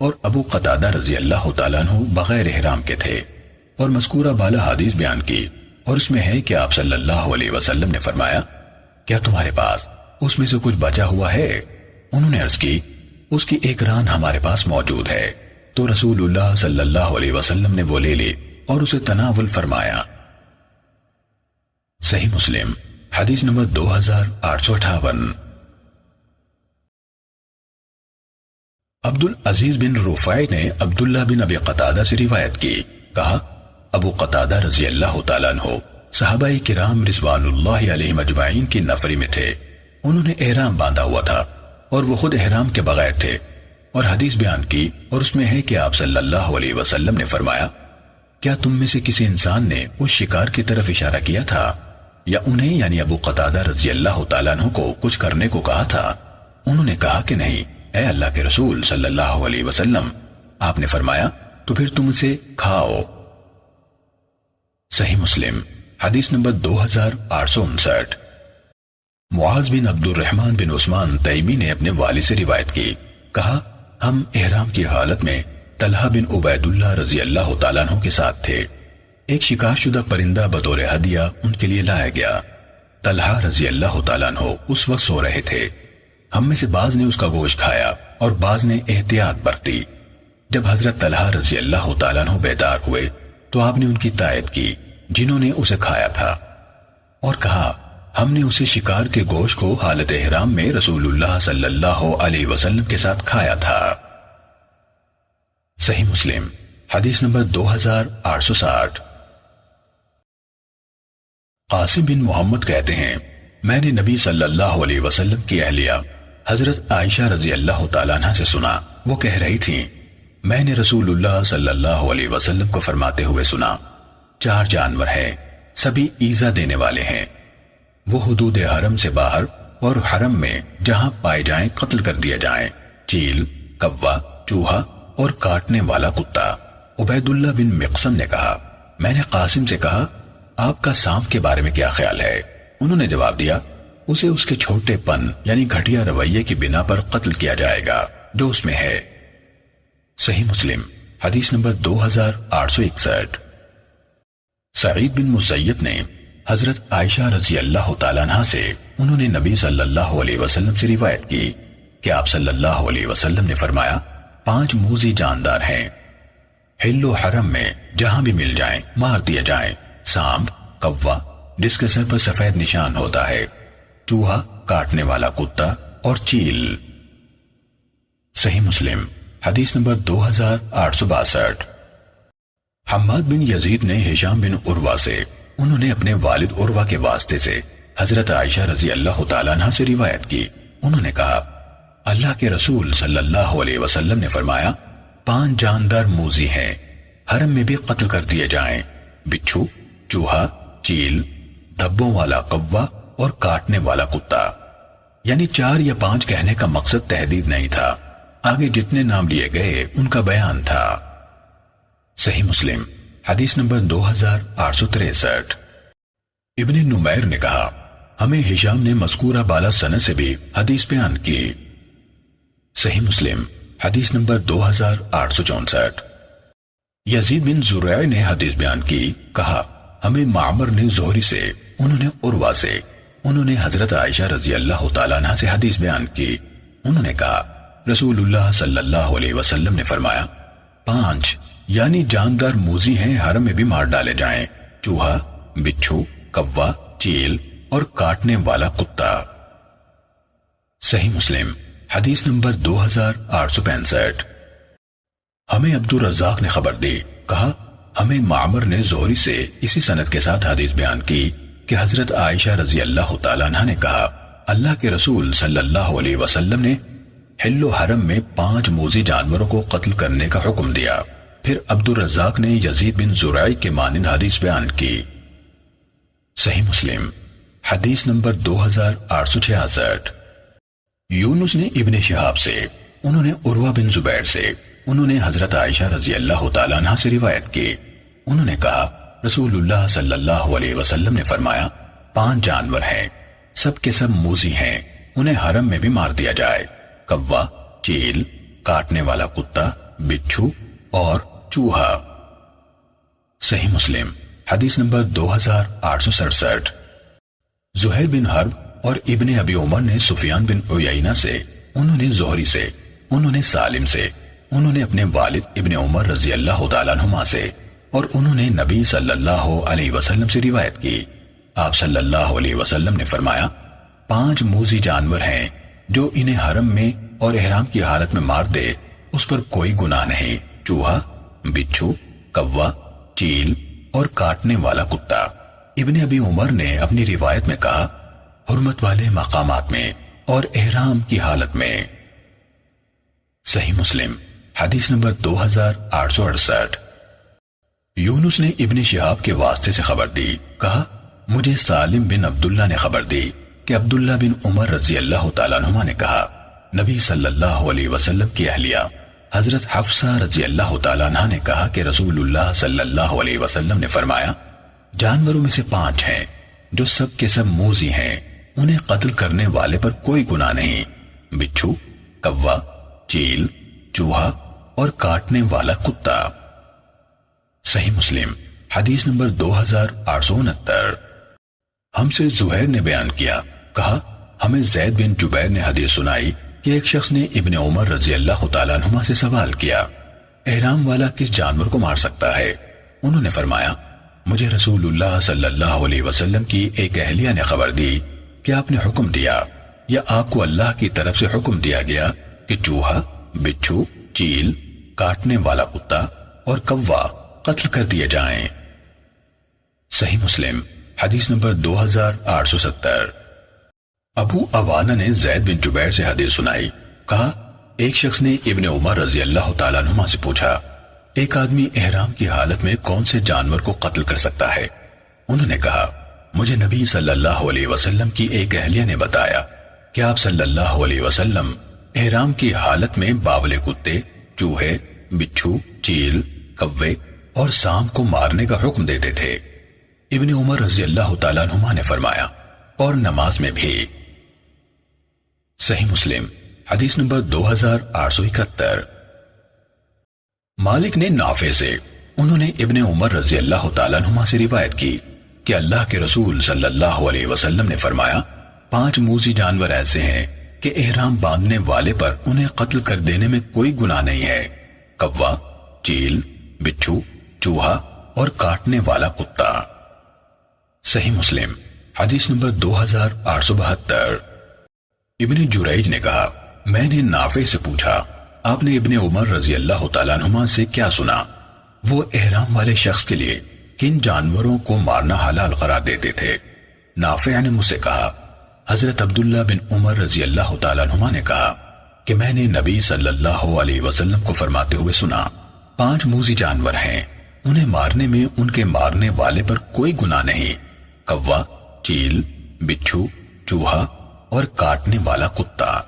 اور ابو قتادہ رضی اللہ تعالیٰ عنہ بغیر احرام کے تھے، اور مذکورہ بالا حدیث بیان کی، اور اس میں ہے کہ آپ صلی اللہ علیہ وسلم نے فرمایا کیا تمہارے پاس اس میں سے کچھ بچا ہوا ہے؟ انہوں نے عرض کی اس کی ایک ران ہمارے پاس موجود ہے۔ تو رسول اللہ صلی اللہ علیہ وسلم نے وہ لے لی اور اسے تناول فرمایا۔ صحیح مسلم حدیث نمبر 2858۔ عبد العزیز بن رفاع نے عبداللہ بن ابی قتادہ سے روایت کی، کہا ابو قتادہ رضی اللہ تعالیٰ عنہ صحابہ کرام رضوان اللہ علیہ مجمعین کی نفری میں تھے۔ انہوں نے احرام باندھا ہوا تھا اور وہ خود احرام کے بغیر تھے، اور حدیث بیان کی، اور اس میں ہے کہ آپ صلی اللہ علیہ وسلم نے فرمایا کیا تم میں سے کسی انسان نے اس شکار کی طرف اشارہ کیا تھا یا انہیں یعنی ابو قتادہ رضی اللہ تعالیٰ عنہ کو کچھ کرنے کو کہا تھا؟ انہوں نے کہا کہ نہیں اے اللہ کے رسول صلی اللہ علیہ وسلم۔ آپ نے فرمایا تو پھر تم اسے کھاؤ۔ صحیح مسلم حدیث نمبر 2859۔ معاذ بن عبد الرحمن بن عثمان تیمی نے اپنے والد سے روایت کی، کہا ہم احرام کی حالت میں طلحہ بن عبید اللہ رضی اللہ تعالیٰ عنہ کے ساتھ تھے۔ ایک شکار شدہ پرندہ بطور ہدیہ ان کے لیے لایا گیا۔ طلحہ رضی اللہ تعالیٰ عنہ اس وقت سو رہے تھے۔ ہم میں سے بعض نے اس کا گوشت کھایا اور بعض نے احتیاط برتی۔ جب حضرت طلحہ رضی اللہ تعالیٰ عنہ بیدار ہوئے تو آپ نے ان کی تائید کی جنہوں نے اسے کھایا تھا، اور کہا ہم نے اسے شکار کے گوشت کو حالت احرام میں رسول اللہ صلی اللہ علیہ وسلم کے ساتھ کھایا تھا۔ صحیح مسلم حدیث نمبر 2860۔ قاسم بن محمد کہتے ہیں میں نے نبی صلی اللہ علیہ وسلم کی اہلیہ حضرت عائشہ رضی اللہ تعالیٰ عنہ سے سنا، وہ کہہ رہی تھیں میں نے رسول اللہ صلی اللہ علیہ وسلم کو فرماتے ہوئے سنا 4 جانور ہیں، سبھی ایذا دینے والے ہیں، وہ حدود حرم سے باہر اور حرم میں جہاں پائے جائیں قتل کر دیا جائیں، چیل، کوا، چوہا اور کاٹنے والا کتا۔ عبید اللہ بن مقسم نے کہا، میں نے قاسم سے کہا، آپ کا سانپ کے بارے میں کیا خیال ہے؟ انہوں نے جواب دیا، اسے اس کے چھوٹے پن یعنی گھٹیا رویے کی بنا پر قتل کیا جائے گا جو اس میں ہے۔ صحیح مسلم حدیث نمبر 2861۔ سعید بن مسیب نے حضرت عائشہ رضی اللہ تعالیٰ عنہ سے انہوں نے نبی صلی اللہ علیہ وسلم سے روایت کی کہ آپ صلی اللہ علیہ وسلم نے فرمایا، 5 موذی جاندار ہیں، حل و حرم میں جہاں بھی مل جائیں مار دیا جائیں، سانپ، کوا جس کے سر پر سفید نشان ہوتا ہے، چوہا کاٹنے والا کتا اور چیل۔ صحیح مسلم حدیث نمبر 2862۔ حماد بن یزید نے ہشام بن عروہ سے انہوں نے اپنے والد عروہ کے واسطے سے حضرت عائشہ رضی اللہ تعالیٰ عنہ سے روایت کی، انہوں نے کہا، اللہ کے رسول صلی اللہ علیہ وسلم نے فرمایا، 5 جاندار موذی ہیں، حرم میں بھی قتل کر دیے جائیں، بچھو، چوہا، چیل، دھبوں والا کوا اور کاٹنے والا کتا۔ یعنی 4 یا 5 کہنے کا مقصد تحدید نہیں تھا، آگے جتنے نام لیے گئے ان کا بیان تھا۔ صحیح مسلم حدیث نمبر 2863۔ ابن نمیر نے کہا، ہمیں ہشام نے مذکورہ بالا سند سے بھی حدیث بیان کی۔ صحیح مسلم حدیث نمبر 2864۔ یزید بن زریع نے حدیث بیان کی، کہا، ہمیں معمر نے زہری سے انہوں نے عروہ سے انہوں نے حضرت عائشہ رضی اللہ تعالیٰ عنہ سے حدیث بیان کی، انہوں نے کہا، رسول اللہ صلی اللہ علیہ وسلم نے فرمایا، 5 یعنی جاندار موذی ہیں، حرم میں بھی مار ڈالے جائیں، چوہا، بچھو، کوا، چیل اور کاٹنے والا کتا۔ صحیح مسلم حدیث نمبر 2865۔ ہمیں عبد الرزاق نے خبر دی، کہا، ہمیں معمر نے زہری سے اسی سند کے ساتھ حدیث بیان کی کہ حضرت عائشہ رضی اللہ تعالیٰ عنہ نے کہا، اللہ کے رسول صلی اللہ علیہ وسلم نے حل و حرم میں 5 موذی جانوروں کو قتل کرنے کا حکم دیا۔ پھر عبد الرزاق نے یزید بن زریع کے مانند حدیث بیان کی۔ صحیح مسلم حدیث نمبر 2866۔ یونس نے ابن شہاب سے انہوں نے عروہ بن زبیر سے انہوں نے حضرت عائشہ رضی اللہ تعالیٰ عنہ سے روایت کی، انہوں نے کہا، رسول اللہ صلی اللہ علیہ وسلم نے فرمایا، 5 جانور ہیں، سب کے سب موذی ہیں، انہیں حرم میں بھی مار دیا جائے، کوا، چیل، کاٹنے والا کتا، بچھو اور چوہا۔ صحیح مسلم حدیث نمبر 2867۔ زہیر بن حرب اور ابن ابی عمر نے سفیان بن عیینہ سے انہوں نے زہری سے انہوں نے سالم سے انہوں نے اپنے والد ابن عمر رضی اللہ تعالیٰ عنہما سے اور انہوں نے نبی صلی اللہ علیہ وسلم سے روایت کی، آپ صلی اللہ علیہ وسلم نے فرمایا، 5 موذی جانور ہیں، جو انہیں حرم میں اور احرام کی حالت میں مار دے اس پر کوئی گناہ نہیں، چوہا، بچھو، کوا، چیل اور کاٹنے والا کتا۔ ابن ابی عمر نے اپنی روایت میں کہا، حرمت والے مقامات میں اور احرام کی حالت میں۔ صحیح مسلم حدیث نمبر 2868۔ یونس نے ابن شہاب کے واسطے سے خبر دی، کہا، مجھے سالم بن عبداللہ نے خبر دی کہ عبداللہ بن عمر رضی اللہ تعالیٰ عنہما نے کہا، نبی صلی اللہ علیہ وسلم کی اہلیہ حضرت حفصہ رضی اللہ تعالیٰ عنہ نے کہا کہ رسول اللہ صلی اللہ علیہ وسلم نے فرمایا، جانوروں میں سے 5 ہیں جو سب کے سب موذی ہیں، انہیں قتل کرنے والے پر کوئی گناہ نہیں، بچھو، کوا، چیل، چوہا اور کاٹنے والا کتا۔ صحیح مسلم حدیث نمبر 2869۔ ہم سے زہیر نے بیان کیا، کہا، ہمیں زید بن جبیر نے حدیث سنائی کہ ایک شخص نے ابن عمر رضی اللہ تعالیٰ عنہما سے سوال کیا، احرام والا کس جانور کو مار سکتا ہے؟ انہوں نے فرمایا، مجھے رسول اللہ صلی اللہ علیہ وسلم کی ایک اہلیہ نے خبر دی کہ آپ نے حکم دیا یا آپ کو اللہ کی طرف سے حکم دیا گیا کہ چوہا، بچھو، چیل، کاٹنے والا کتا اور کوا قتل کر دیے جائیں۔ صحیح مسلم حدیث نمبر 2870۔ ابو عوانہ نے زید بن جبیر سے حدیث سنائی، کہا، ایک شخص نے ابن عمر رضی اللہ تعالیٰ عنہما سے پوچھا، ایک آدمی احرام کی حالت میں کون سے جانور کو قتل کر سکتا ہے؟ انہوں نے کہا، مجھے نبی صلی اللہ علیہ وسلم کی ایک اہلیہ نے بتایا کہ آپ صلی اللہ علیہ وسلم احرام کی حالت میں باولے کتے، چوہے، بچھو، چیل، کوے اور سانپ کو مارنے کا حکم دیتے تھے۔ ابن عمر رضی اللہ تعالیٰ عنہما نے فرمایا اور نماز میں بھی۔ صحیح مسلم حدیث نمبر 2871۔ مالک نے نافع سے، انہوں نے ابن عمر رضی اللہ تعالیٰ عنہما سے روایت کی کہ اللہ کے رسول صلی اللہ علیہ وسلم نے فرمایا 5 موذی جانور ایسے ہیں کہ احرام باندھنے والے پر انہیں قتل کر دینے میں کوئی گناہ نہیں ہے، کوا، چیل، بچھو، چوہا اور کاٹنے والا کتا۔ صحیح مسلم حدیث نمبر 2872۔ ابن جریج نے کہا میں نے نافع سے پوچھا آپ نے ابن عمر رضی اللہ تعالیٰ عنہما سے کیا سنا؟ وہ احرام والے شخص کے لیے کن جانوروں کو مارنا حلال قرار دیتے تھے؟ نافع نے مجھ سے کہا حضرت عبداللہ بن عمر رضی اللہ تعالیٰ عنہما نے کہا کہ میں نے نبی صلی اللہ علیہ وسلم کو فرماتے ہوئے سنا 5 موذی جانور ہیں، انہیں مارنے میں ان کے مارنے والے پر کوئی گناہ نہیں، کوا، چیل، بچھو، چوہا اور کاٹنے والا کتا۔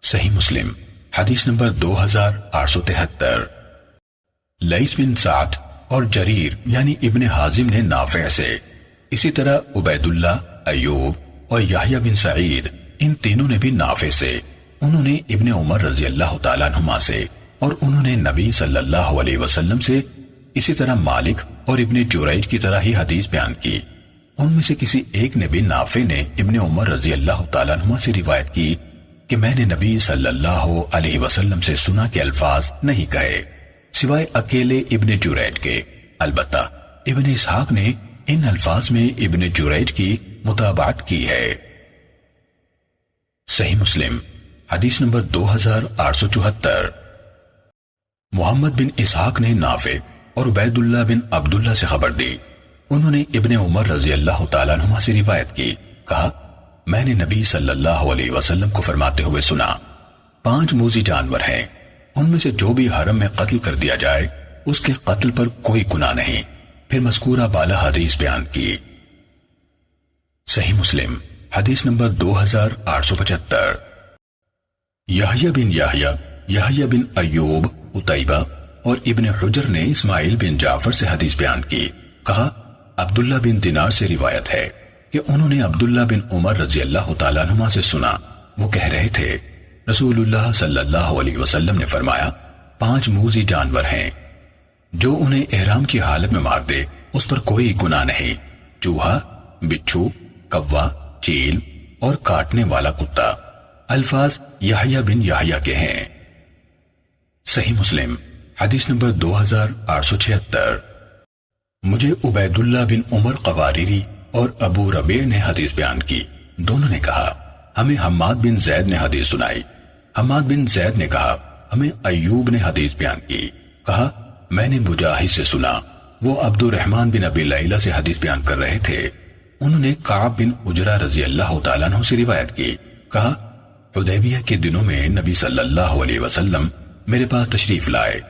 صحیح مسلم حدیث نمبر 2873۔ لیث بن سعد اور جریر یعنی ابن حازم نے نافع سے، اسی طرح عبید اللہ، ایوب اور یحییٰ بن سعید، ان تینوں نے بھی نافع سے، انہوں نے ابن عمر رضی اللہ تعالیٰ عنہما سے اور انہوں نے نبی صلی اللہ علیہ وسلم سے، اسی طرح مالک اور ابن جریج کی طرح ہی حدیث بیان کی۔ ان میں سے کسی ایک نے بھی نافع نے ابن عمر رضی اللہ تعالیٰ عنہما سے روایت کی کہ میں نے نبی صلی اللہ علیہ وسلم سے سنا کے الفاظ نہیں کہے سوائے اکیلے ابن جریج کے، البتہ ابن اسحاق نے ان الفاظ میں ابن جریج کی متابعت کی ہے۔ صحیح مسلم حدیث نمبر 2874۔ محمد بن اسحاق نے نافع اور عبید اللہ بن عبداللہ سے خبر دی، انہوں نے ابن عمر رضی اللہ تعالیٰ عنہما سے روایت کی، کہا میں نے نبی صلی اللہ علیہ وسلم کو فرماتے ہوئے سنا 5 موذی جانور ہیں، ان میں سے جو بھی حرم میں قتل کر دیا جائے اس کے قتل پر کوئی گناہ نہیں، پھر مذکورہ بالا حدیث بیان کی۔ صحیح مسلم حدیث نمبر 2875۔ یحییٰ بن یحییٰ، یحییٰ بن ایوب، عتیبہ اور ابن حجر نے اسماعیل بن جعفر سے حدیث بیان کی، کہا عبداللہ بن دینار سے روایت ہے کہ انہوں نے عبداللہ بن عمر رضی اللہ تعالیٰ عنہما سے سنا، وہ کہہ رہے تھے رسول اللہ صلی اللہ علیہ وسلم نے فرمایا 5 موذی جانور ہیں، جو انہیں احرام کی حالت میں مار دے اس پر کوئی گناہ نہیں، چوہا، بچھو، کوا، چیل اور کاٹنے والا کتا۔ الفاظ یحییٰ بن یحییٰ کے ہیں۔ صحیح مسلم حدیث نمبر 2876۔ مجھے عبید اللہ بن عمر قواریری اور ابو ربیع نے حدیث بیان کی، دونوں نے کہا ہمیں حماد بن زید نے حدیث سنائی۔ حماد بن زید نے کہا ہمیں ایوب نے حدیث بیان کی، کہا میں نے مجاہد سے سنا، وہ عبد الرحمن بن ابی لیلہ سے حدیث بیان کر رہے تھے، انہوں نے کعب بن عجرہ رضی اللہ تعالیٰ عنہ سے روایت کی، کہا حدیبیہ کے دنوں میں نبی صلی اللہ علیہ وسلم میرے پاس تشریف لائے،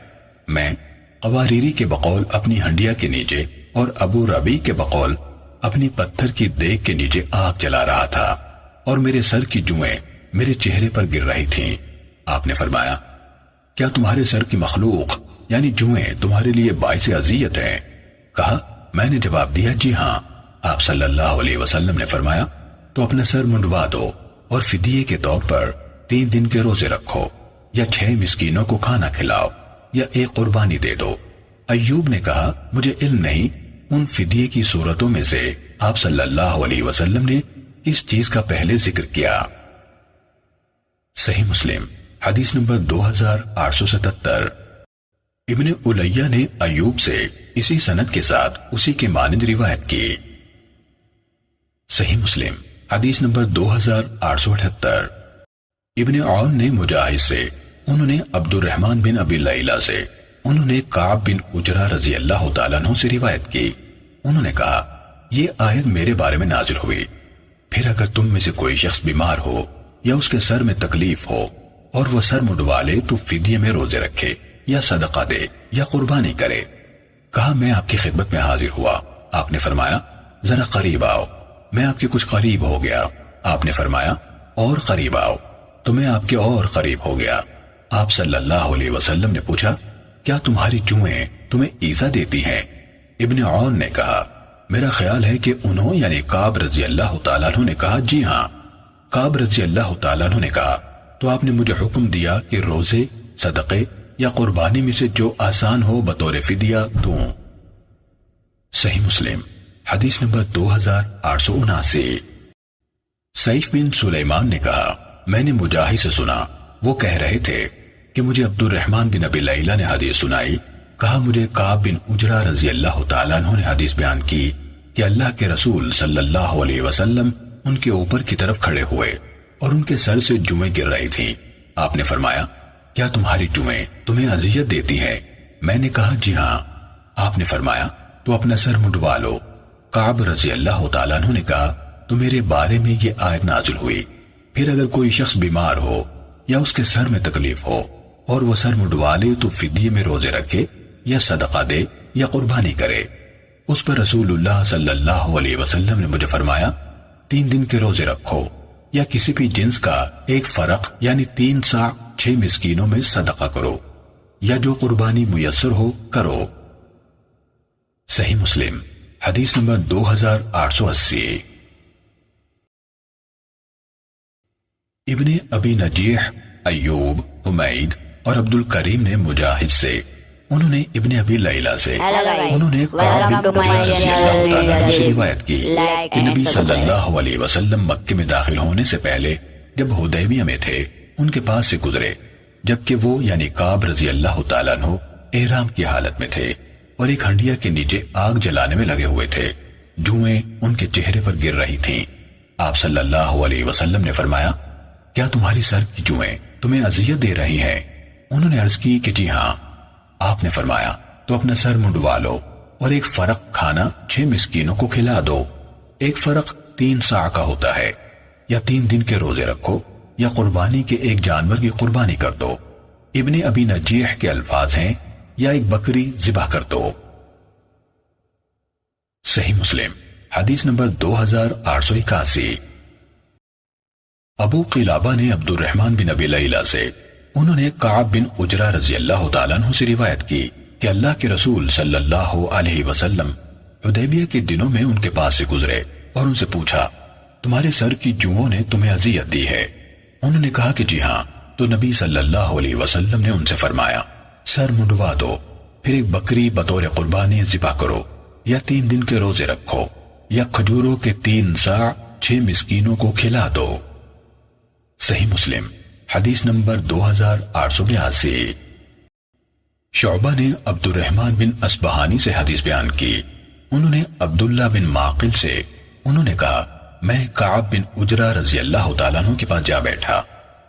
میں قواریری کے بقول اپنی ہنڈیا کے نیچے اور ابو ربیع کے بقول اپنی پتھر کی دیگ کے نیچے آگ جلا رہا تھا اور میرے سر کی جوئیں میرے چہرے پر گر رہی تھیں۔ آپ نے فرمایا کیا تمہارے سر کی مخلوق یعنی جوئیں تمہارے لیے باعث اذیت ہیں؟ کہا میں نے جواب دیا جی ہاں۔ آپ صلی اللہ علیہ وسلم نے فرمایا تو اپنا سر منڈوا دو اور فدیے کے طور پر 3 دن کے روزے رکھو یا 6 مسکینوں کو کھانا کھلاؤ یا ایک قربانی دے دو۔ ایوب نے کہا مجھے علم نہیں ان فدیے کی صورتوں میں سے آپ صلی اللہ علیہ وسلم نے اس چیز کا پہلے ذکر کیا۔ صحیح مسلم حدیث نمبر 2877۔ ابن علیہ نے ایوب سے اسی سند کے ساتھ اسی کے مانند روایت کی۔ صحیح مسلم حدیث نمبر 2878۔ ابن عون نے مجاہد سے، انہوں نے عبد الرحمن بن ابی لیلہ سے، انہوں نے کعب بن عجرہ رضی اللہ تعالیٰ عنہ سے روایت کی، انہوں نے کہا یہ آیت میرے بارے میں نازل ہوئی، پھر اگر تم میں سے کوئی شخص بیمار ہو یا اس کے سر میں تکلیف ہو اور وہ سر منڈوا لے تو فدیے میں روزے رکھے یا صدقہ دے یا قربانی کرے۔ کہا میں آپ کی خدمت میں حاضر ہوا، آپ نے فرمایا ذرا قریب آؤ، میں آپ کے کچھ قریب ہو گیا۔ آپ نے فرمایا اور قریب آؤ، تو میں آپ کے اور قریب ہو گیا۔ آپ صلی اللہ علیہ وسلم نے پوچھا کیا تمہاری جوئیں تمہیں ایذا دیتی ہیں؟ ابن عون نے کہا میرا خیال ہے کہ انہوں یعنی کعب رضی اللہ تعالیٰ عنہ نے کہا جی ہاں۔ کعب رضی اللہ تعالیٰ عنہ نے کہا تو آپ نے مجھے حکم دیا کہ روزے، صدقے یا قربانی میں سے جو آسان ہو بطور فدیہ دوں۔ صحیح مسلم حدیث نمبر 2879۔ سیف بن سلیمان نے کہا میں نے مجاہد سے سنا، وہ کہہ رہے تھے کہ مجھے عبد الرحمن بن ابی لیلہ نے حدیث سنائی، کہا مجھے کعب بن عجرہ رضی اللہ تعالیٰ عنہ نے حدیث بیان کی کہ اللہ کے رسول صلی اللہ علیہ وسلم ان کے اوپر کی طرف کھڑے ہوئے اور ان کے سر سے جوئیں گر رہی تھیں۔ آپ نے فرمایا کیا تمہاری جوئیں تمہیں اذیت دیتی ہیں؟ میں نے کہا جی ہاں۔ آپ نے فرمایا تو اپنا سر منڈوا لو۔ کعب رضی اللہ تعالیٰ عنہ نے کہا تو میرے بارے میں یہ آیت نازل ہوئی، پھر اگر کوئی شخص بیمار ہو یا اس کے سر میں تکلیف ہو اور وہ سر منڈوا لے تو فدیے میں روزے رکھے یا صدقہ دے یا قربانی کرے۔ اس پر رسول اللہ صلی اللہ علیہ وسلم نے مجھے فرمایا 3 دن کے روزے رکھو یا کسی بھی جنس کا ایک فرق یعنی 3 سا 6 مسکینوں میں صدقہ کرو یا جو قربانی میسر ہو کرو۔ صحیح مسلم حدیث نمبر 2880۔ ابن ابی نجیح، ایوب، حمید اور عبد الکریم نے مجاہد سے، انہوں نے ابن ابی لیلہ سے، انہوں نے کعب بن عجرہ رضی اللہ تعالیٰ عنہ سے روایت کی کہ نبی صلی اللہ علیہ وسلم مکے میں داخل ہونے سے پہلے جب حدیبیہ میں تھے ان کے پاس سے گزرے، جبکہ وہ یعنی کعب رضی اللہ تعالیٰ عنہ احرام کی حالت میں تھے اور ایک ہنڈیا کے نیچے آگ جلانے میں لگے ہوئے تھے، جوئیں ان کے چہرے پر گر رہی تھیں۔ آپ صلی اللہ علیہ وسلم نے فرمایا کیا تمہاری سر کی جوئیں تمہیں اذیت دے رہی ہیں؟ انہوں نے عرض کی کہ جی ہاں۔ آپ نے فرمایا تو اپنا سر منڈوا لو اور ایک فرق کھانا 6 مسکینوں کو کھلا دو۔ ایک فرق 3 سا کا ہوتا ہے، یا 3 دن کے روزے رکھو یا قربانی کے ایک جانور کی قربانی کر دو۔ ابن ابی نجیح کے الفاظ ہیں یا ایک بکری ذبح کر دو۔ صحیح مسلم حدیث نمبر 2881۔ ابو قلابہ نے عبد الرحمن بن ابی لیلہ سے، انہوں نے کعب بن عجرہ رضی اللہ تعالیٰ عنہ سے روایت کی کہ اللہ کے رسول صلی اللہ علیہ وسلم حدیبیہ کے دنوں میں ان کے پاس سے گزرے اور ان سے پوچھا تمہارے سر کی جوؤں نے تمہیں اذیت دی ہے؟ انہوں نے کہا کہ جی ہاں۔ تو نبی صلی اللہ علیہ وسلم نے ان سے فرمایا سر منڈوا دو، پھر ایک بکری بطور قربانی ذبح کرو یا 3 دن کے روزے رکھو یا کھجوروں کے 3 سا 6 مسکینوں کو کھلا دو۔ صحیح مسلم حدیث نمبر 2882۔ شعبہ نے عبد الرحمن بن اصبہانی سے حدیث بیان کی، انہوں نے عبداللہ بن معقل سے، انہوں نے کہا میں کعب بن عجرہ رضی اللہ تعالیٰ عنہ کے پاس جا بیٹھا،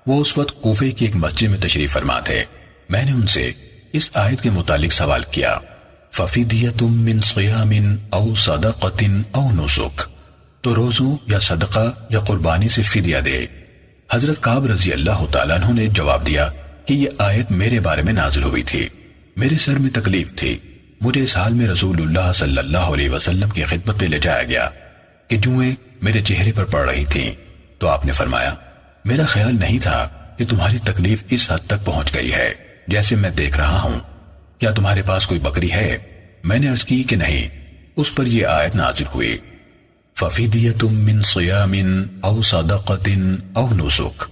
وہ اس وقت کوفے کی ایک مسجد میں تشریف فرما تھے۔ میں نے ان سے اس آیت کے متعلق سوال کیا فَفِدْيَةٌ مِّن صِيَامٍ أَوْ صَدَقَةٍ أَوْ نُسُكٍ، تو روزوں یا صدقہ یا قربانی سے فدیہ دے۔ حضرت کعب رضی اللہ تعالیٰ عنہ نے جواب دیا کہ یہ آیت میرے بارے میں نازل ہوئی تھی، میرے سر میں تکلیف تھی، مجھے اس حال میں رسول اللہ صلی اللہ علیہ وسلم کی خدمت میں لے جایا گیا کہ جوئیں میرے چہرے پر پڑ رہی تھیں، تو آپ نے فرمایا میرا خیال نہیں تھا کہ تمہاری تکلیف اس حد تک پہنچ گئی ہے جیسے میں دیکھ رہا ہوں، کیا تمہارے پاس کوئی بکری ہے؟ میں نے عرض کی کہ نہیں۔ اس پر یہ آیت نازل ہوئی فَفِدْيَةٌ مِّن صِيَامٍ أَوْ صَدَقَةٍ أَوْ نُسُكٍ۔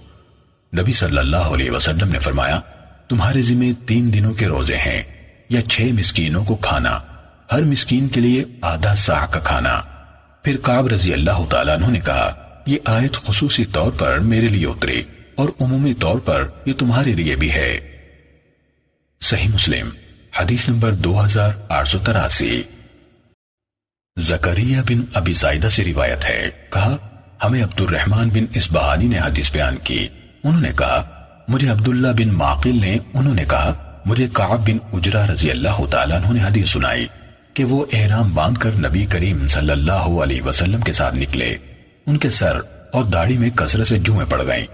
نبی صلی اللہ علیہ وسلم نے فرمایا تمہارے ذمہ 3 دنوں کے روزے ہیں یا 6 مسکینوں کو کھانا، ہر مسکین کے لیے آدھا سا کا کھانا۔ پھر کعب رضی اللہ تعالیٰ عنہ نے کہا یہ آیت خصوصی طور پر میرے لیے اتری اور عمومی طور پر یہ تمہارے لیے بھی ہے۔ صحیح مسلم حدیث نمبر 2883۔ زکریا بن ابی زائدہ سے روایت ہے، کہا ہمیں عبد الرحمن بن اصبہانی نے حدیث بیان کی، انہوں نے کہا مجھے عبداللہ بن معقل نے، انہوں نے کہا مجھے کعب بن عجرہ رضی اللہ تعالیٰ عنہ نے حدیث سنائی کہ وہ احرام باندھ کر نبی کریم صلی اللہ علیہ وسلم کے ساتھ نکلے، ان کے سر اور داڑھی میں کثرت سے جوئیں پڑ گئیں۔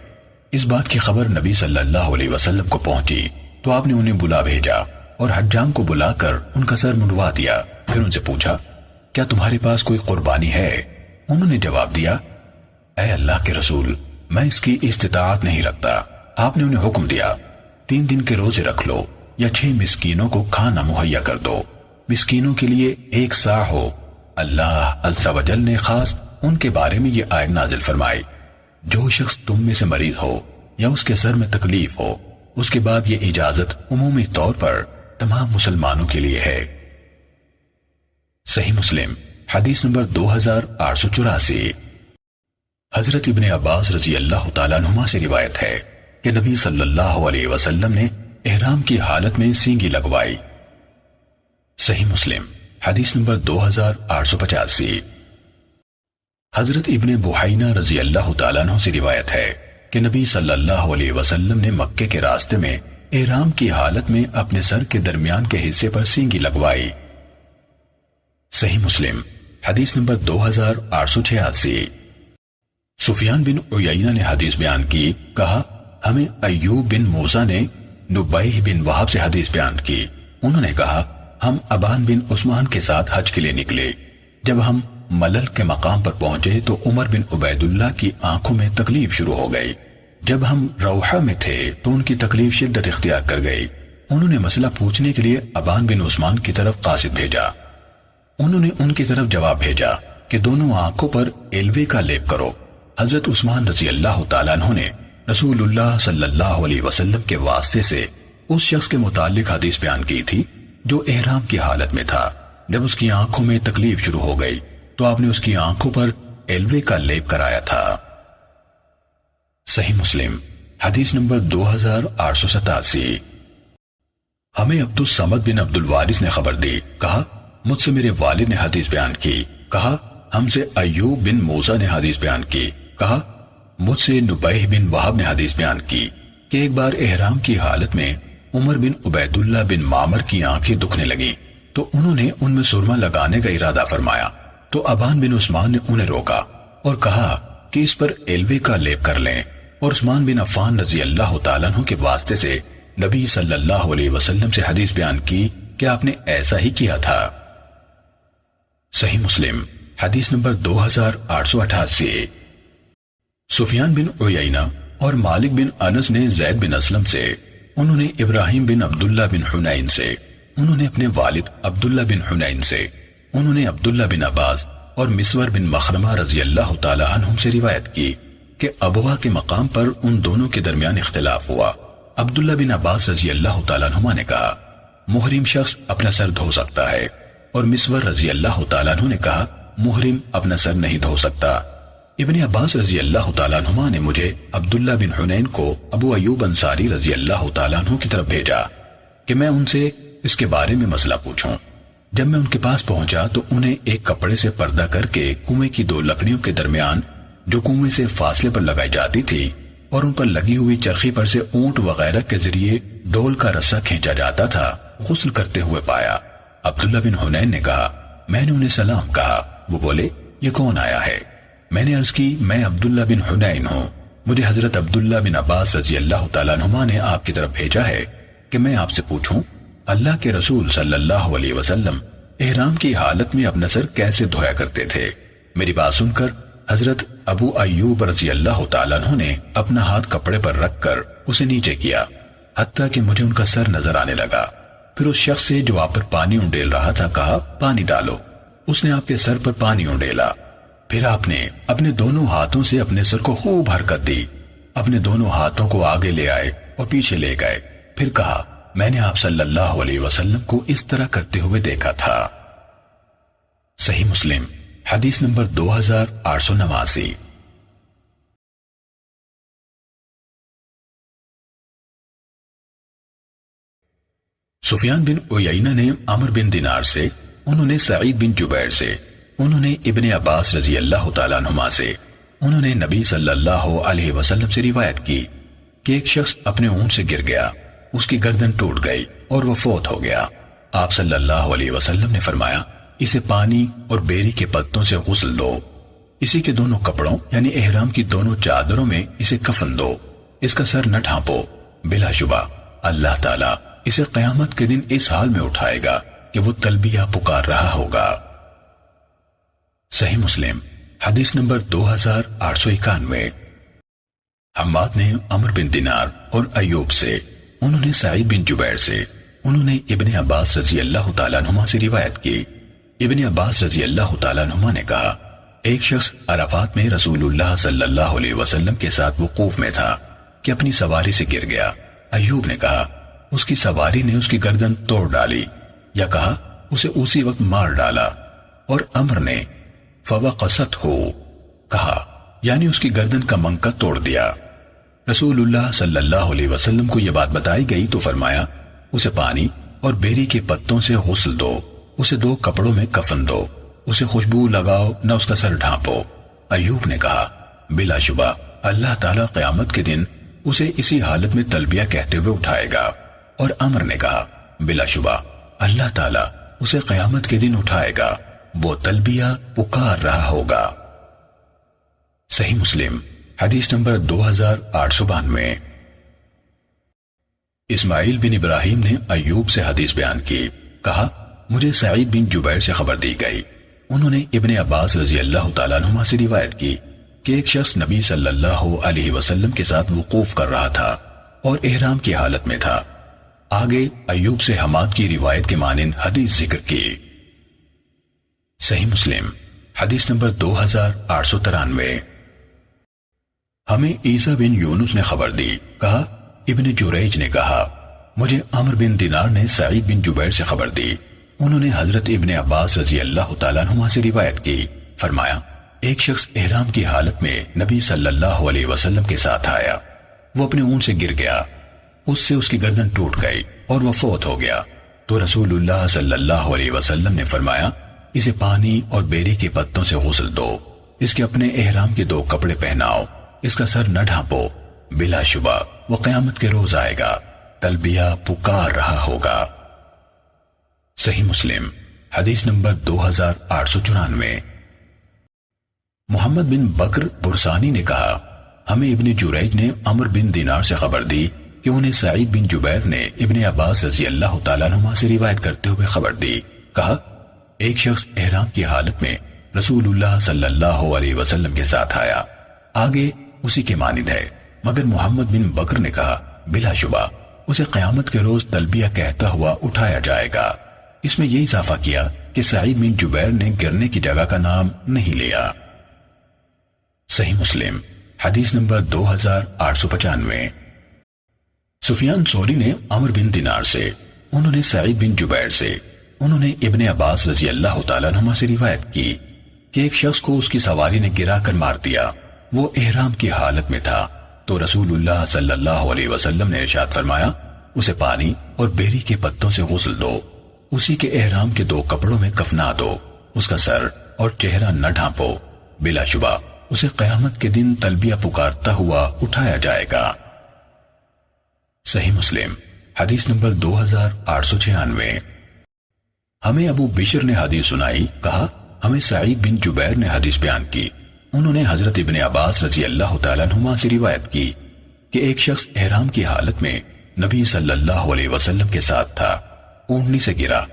اس بات کی خبر نبی صلی اللہ علیہ وسلم کو پہنچی تو آپ نے انہیں بلا بھیجا اور حجام کو بلا کر ان کا سر منڈوا دیا، پھر ان سے پوچھا کیا تمہارے پاس کوئی قربانی ہے؟ انہوں نے جواب دیا، اے اللہ کے رسول، میں اس کی استطاعت نہیں رکھتا۔ آپ نے انہیں حکم دیا، 3 دن کے روزے رکھ لو یا 6 مسکینوں کو کھانا مہیا کر دو، مسکینوں کے لیے 1 صاع ہو۔ اللہ عز و جل نے خاص ان کے بارے میں یہ آیت نازل فرمائی، جو شخص تم میں سے مریض ہو یا اس کے سر میں تکلیف ہو، اس کے بعد یہ اجازت عمومی طور پر تمام مسلمانوں کے لیے ہے۔ صحیح مسلم حدیث نمبر 2884۔ حضرت ابن عباس رضی اللہ تعالیٰ عنہما سے روایت ہے کہ نبی صلی اللہ علیہ وسلم نے احرام کی حالت میں سینگی لگوائی۔ صحیح مسلم حدیث نمبر 2885۔ حضرت ابن بحینہ رضی اللہ تعالیٰ عنہ سے روایت ہے کہ نبی صلی اللہ علیہ وسلم نے مکے کے راستے میں احرام کی حالت میں اپنے سر کے درمیان کے حصے پر سینگی لگوائی۔ صحیح مسلم حدیث نمبر 2886۔ سفیان بن عیینہ نے حدیث بیان کی، کہا ہمیں ایوب بن موسیٰ نے نبیہ بن وہب سے حدیث بیان کی، انہوں نے کہا ہم ابان بن عثمان کے ساتھ حج کے لیے نکلے۔ جب ہم ملل کے مقام پر پہنچے تو عمر بن عبید اللہ کی آنکھوں میں تکلیف شروع ہو گئی۔ جب ہم روحہ میں تھے تو ان کی تکلیف شدت اختیار کر گئی۔ انہوں نے مسئلہ پوچھنے کے لیے ابان بن عثمان کی طرف قاصد بھیجا۔ انہوں نے ان کی طرف جواب بھیجا کہ دونوں آنکھوں پر ایلوے کا لیپ کرو۔ حضرت عثمان رضی اللہ تعالیٰ عنہ نے رسول اللہ صلی اللہ علیہ وسلم کے واسطے سے اس شخص کے متعلق حدیث بیان کی تھی جو احرام کی حالت میں تھا۔ جب اس کی آنکھوں میں تکلیف شروع ہو گئی تو آپ نے اس کی آنکھوں پر ایلوے کا لیپ کرایا تھا۔ صحیح مسلم حدیث نمبر 2887۔ ہمیں عبد الصمد بن عبد الوارث نے خبر دی، کہا مجھ سے میرے والد نے حدیث بیان کی، کہا ہم سے ایوب بن موسیٰ نے حدیث بیان کی، کہا مجھ سے نبیہ بن وہب نے حدیث بیان کی کہ ایک بار احرام کی حالت میں عمر بن عبید اللہ بن معمر کی آنکھیں دکھنے لگی تو انہوں نے ان میں سرما لگانے کا ارادہ فرمایا، تو ابان بن عثمان نے انہیں روکا اور کہا کہ اس پر ایلوے کا لیپ کر لیں، اور عثمان بن عفان رضی اللہ تعالیٰ عنہ کے واسطے سے نبی صلی اللہ علیہ وسلم سے حدیث بیان کی کہ آپ نے ایسا ہی کیا تھا۔ صحیح مسلم حدیث نمبر 2888۔ سفیان بن عیینہ اور مالک بن انس نے زید بن اسلم سے، انہوں نے ابراہیم بن عبداللہ بن حنین سے، انہوں نے اپنے والد عبداللہ بن حنین سے، انہوں نے عبداللہ بن عباس اور مسور بن مخرمہ رضی اللہ تعالی عنہم سے روایت کی کہ ابوا کے مقام پر ان دونوں کے درمیان اختلاف ہوا۔ عبداللہ بن عباس رضی اللہ تعالی عنہما نے کہا محرم شخص اپنا سر دھو سکتا ہے، اور مسور رضی اللہ تعالیٰ عنہ نے کہا محرم اپنا سر نہیں دھو سکتا۔ ابن عباس رضی اللہ تعالیٰ عنہما نے مجھے عبداللہ بن حنین کو ابو ایوب انصاری رضی اللہ تعالیٰ عنہ کی طرف بھیجا کہ میں ان سے اس کے بارے میں مسئلہ پوچھوں۔ جب میں ان کے پاس پہنچا تو انہیں ایک کپڑے سے پردہ کر کے کنویں کی 2 لکڑیوں کے درمیان جو کنویں سے فاصلے پر لگائی جاتی تھی اور ان پر لگی ہوئی چرخی پر سے اونٹ وغیرہ کے ذریعے ڈول کا رسہ کھینچا جاتا تھا غسل کرتے ہوئے پایا۔ عبداللہ بن حنین نے کہا میں نے انہیں سلام کہا، وہ بولے یہ کون آیا ہے؟ میں نے عرض کی میں عبداللہ بن حنین ہوں، مجھے حضرت عبداللہ بن عباس رضی اللہ تعالیٰ عنہما نے آپ کی طرف بھیجا ہے کہ میں آپ سے پوچھوں اللہ کے رسول صلی اللہ علیہ وسلم احرام کی حالت میں اپنا سر کیسے دھویا کرتے تھے؟ میری بات سن کر حضرت ابو ایوب رضی اللہ تعالیٰ عنہ نے اپنا ہاتھ کپڑے پر رکھ کر اسے نیچے کیا حتیٰ کہ مجھے ان کا سر نظر آنے لگا۔ پھر اس شخص سے جو آپ پر پانی انڈیل رہا تھا کہا پانی ڈالو۔ اس نے آپ کے سر پر پانی انڈیلا، پھر آپ نے اپنے دونوں ہاتھوں سے اپنے سر کو خوب حرکت دی، اپنے دونوں ہاتھوں کو آگے لے آئے اور پیچھے لے گئے، پھر کہا میں نے آپ صلی اللہ علیہ وسلم کو اس طرح کرتے ہوئے دیکھا تھا۔ صحیح مسلم حدیث نمبر 2889۔ سفیان بن عیینہ نے عمر بن دینار سے، انہوں نے سعید بن جبیر سے، انہوں نے ابن عباس رضی اللہ تعالیٰ عنہما سے، انہوں نے نبی صلی اللہ علیہ وسلم سے روایت کی کہ ایک شخص اپنے اونٹ سے گر گیا، اس کی گردن ٹوٹ گئی اور وہ فوت ہو گیا۔ آپ صلی اللہ علیہ وسلم نے فرمایا اسے پانی اور بیری کے پتوں سے غسل دو، اسی کے دونوں کپڑوں یعنی احرام کی دونوں چادروں میں اسے کفن دو، اس کا سر نہ ڈھانپو، بلا شبہ اللہ تعالیٰ اسے قیامت کے دن اس حال میں اٹھائے گا کہ وہ تلبیہ پکار رہا ہوگا۔ صحیح مسلم حدیث نمبر 2891۔ حماد نے عمر بن دینار اور ایوب سے، انہوں نے سعید بن جبیر سے، انہوں نے ابن عباس رضی اللہ تعالیٰ عنہما سے روایت کی۔ ابن عباس رضی اللہ تعالیٰ عنہما نے کہا، ایک شخص عرفات میں رسول اللہ صلی اللہ علیہ وسلم کے ساتھ وقوف میں تھا کہ اپنی سواری سے گر گیا۔ ایوب نے کہا، اس کی سواری نے اس کی گردن توڑ ڈالی، یا کہا اسے اسی وقت مار ڈالا۔ اور عمر نے فوقست ہو کہا، یعنی اس کی گردن کا منکا توڑ دیا۔ رسول اللہ صلی اللہ علیہ وسلم کو یہ بات بتائی گئی تو فرمایا، اسے پانی اور بیری کے پتوں سے غسل دو، اسے 2 کپڑوں میں کفن دو، اسے خوشبو لگاؤ، نہ اس کا سر ڈھانپو۔ ایوب نے کہا، بلا شبہ اللہ تعالیٰ قیامت کے دن اسے اسی حالت میں تلبیہ کہتے ہوئے اٹھائے گا۔ اور عمر نے کہا، بلا شبہ اللہ تعالیٰ اسے قیامت کے دن اٹھائے گا، وہ تلبیہ پکار رہا ہوگا۔ صحیح مسلم حدیث نمبر 2892۔ اسماعیل بن ابراہیم نے ایوب سے حدیث بیان کی، کہا، مجھے سعید بن جبیر سے خبر دی گئی، انہوں نے ابن عباس رضی اللہ تعالیٰ عنہما سے روایت کی کہ ایک شخص نبی صلی اللہ علیہ وسلم کے ساتھ وقوف کر رہا تھا اور احرام کی حالت میں تھا۔ آگے ایوب سے حماد کی روایت کے مانند حدیث ذکر کی۔ صحیح مسلم حدیث نمبر 2893۔ ہمیں عیسیٰ بن یونس نے خبر دی، کہا ابن جریج نے کہا، مجھے عمر بن دینار نے سعید بن جبیر سے خبر دی، انہوں نے حضرت ابن عباس رضی اللہ تعالیٰ عنہما سے روایت کی، فرمایا، ایک شخص احرام کی حالت میں نبی صلی اللہ علیہ وسلم کے ساتھ آیا، وہ اپنے اونٹ سے گر گیا، اس سے اس کی گردن ٹوٹ گئی اور وہ فوت ہو گیا۔ تو رسول اللہ صلی اللہ علیہ وسلم نے فرمایا، اسے پانی اور بیری کے پتوں سے غسل دو، اس کے اپنے احرام کے 2 کپڑے پہناؤ، اس کا سر نہ ڈھانپو، بلا شبہ وہ قیامت کے روز آئے گا، تلبیہ پکار رہا ہوگا۔ صحیح مسلم حدیث نمبر 2894۔ محمد بن بکر برسانی نے کہا، ہمیں ابن جریج نے عمر بن دینار سے خبر دی کہ انہیں سعید بن جبیر نے ابن عباس رضی اللہ تعالیٰ عنہما سے روایت کرتے ہوئے خبر دی، کہا، ایک شخص احرام کی حالت میں رسول اللہ صلی اللہ علیہ وسلم کے ساتھ آیا، آگے اسی کے مانند ہے، مگر محمد بن بکر نے کہا، بلا شبہ اسے قیامت کے روز تلبیہ کہتا ہوا اٹھایا جائے گا۔ اس میں یہ اضافہ کیا کہ سعید بن جبیر نے گرنے کی جگہ کا نام نہیں لیا۔ صحیح مسلم حدیث نمبر 2895۔ سفیان ثوری نے عمر بن دینار سے، انہوں نے سعید بن جبیر سے، انہوں نے ابن عباس رضی اللہ تعالیٰ عنہما سے روایت کی کہ ایک شخص کو اس کی سواری نے گرا کر مار دیا، وہ احرام کی حالت میں تھا، تو رسول اللہ صلی اللہ علیہ وسلم نے ارشاد فرمایا، اسے پانی اور بیری کے پتوں سے غسل دو، اسی کے احرام کے 2 کپڑوں میں کفنا دو، اس کا سر اور چہرہ نہ ڈھانپو، بلا شبہ اسے قیامت کے دن تلبیہ پکارتا ہوا اٹھایا جائے گا۔ صحیح مسلم حدیث نمبر 2896۔ ہمیں ابو بشر نے حدیث سنائی، کہا، ہمیں سعید بن جبیر نے حدیث بیان کی، انہوں نے حضرت ابن عباس رضی اللہ تعالیٰ عنہما سے روایت کی کہ ایک شخص احرام کی حالت میں نبی صلی اللہ علیہ وسلم کے ساتھ تھا، اونٹنی سے گرا،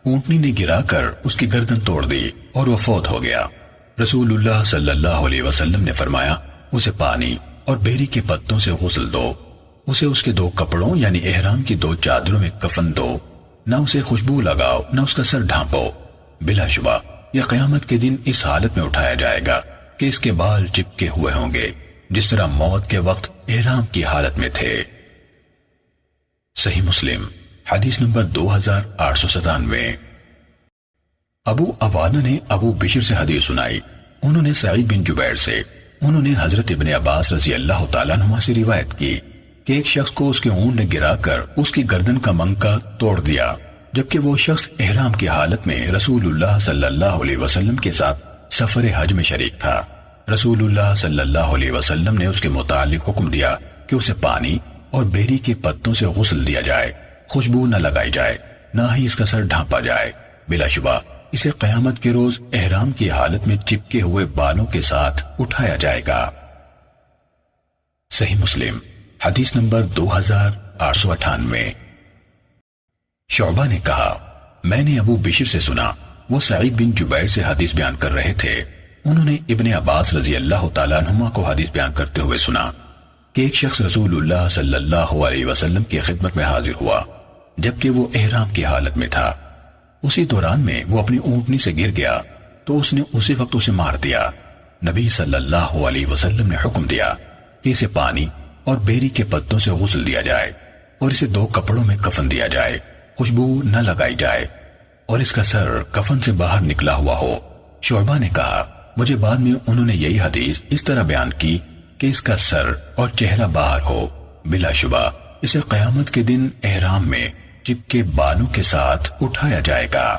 اونٹنی نے گرا کر اس کی گردن توڑ دی اور وہ فوت ہو گیا۔ رسول اللہ صلی اللہ علیہ وسلم نے فرمایا، اسے پانی اور بیری کے پتوں سے غسل دو، اسے اس کے 2 کپڑوں یعنی احرام کی 2 چادروں میں کفن دو، نہ اسے خوشبو لگاؤ، نہ اس کا سر ڈھانپو، بلا شبہ یہ قیامت کے دن اس حالت میں اٹھایا جائے گا کہ اس کے بال چپکے ہوئے ہوں گے جس طرح موت کے وقت احرام کی حالت میں تھے۔ صحیح مسلم حدیث نمبر 2897۔ ابو عوانہ نے ابو بشر سے حدیث سنائی، انہوں نے سعید بن جبیر سے، انہوں نے حضرت ابن عباس رضی اللہ تعالیٰ عنہما سے روایت کی کہ ایک شخص کو اس کے اونٹ نے گرا کر اس کی گردن کا منکا توڑ دیا، جبکہ وہ شخص احرام کی حالت میں رسول اللہ صلی اللہ علیہ وسلم کے ساتھ سفر حج میں شریک تھا۔ رسول اللہ صلی اللہ علیہ وسلم نے اس کے متعلق حکم دیا کہ اسے پانی اور بیری کے پتوں سے غسل دیا جائے، خوشبو نہ لگائی جائے، نہ ہی اس کا سر ڈھانپا جائے، بلا شبہ اسے قیامت کے روز احرام کی حالت میں چپکے ہوئے بالوں کے ساتھ اٹھایا جائے گا۔ صحیح مسلم حدیث نمبر 2898۔ شعبہ نے کہا، میں نے ابو بشر سے سنا، وہ سعید بن جبیر سے حدیث بیان کر رہے تھے۔ انہوں نے ابن عباس رضی اللہ تعالیٰ عنہما کو حدیث بیان کرتے ہوئے سنا کہ ایک شخص رسول اللہ صلی اللہ علیہ وسلم کی خدمت میں حاضر ہوا جبکہ وہ احرام کی حالت میں تھا۔ اسی دوران میں وہ اپنی اونٹنی سے گر گیا تو اس نے اسی وقت اسے مار دیا۔ نبی صلی اللہ علیہ وسلم نے حکم دیا کہ اسے پانی اور بیری کے پتوں سے غسل دیا جائے اور اسے 2 کپڑوں میں کفن دیا جائے، خوشبو نہ لگائی جائے اور اس کا سر کفن سے باہر نکلا ہوا ہو۔ شعبہ نے کہا مجھے بعد میں انہوں نے یہی حدیث اس طرح بیان کی کہ اس کا سر اور چہرہ باہر ہو، بلا شبہ اسے قیامت کے دن احرام میں چپکے بالوں کے ساتھ اٹھایا جائے گا۔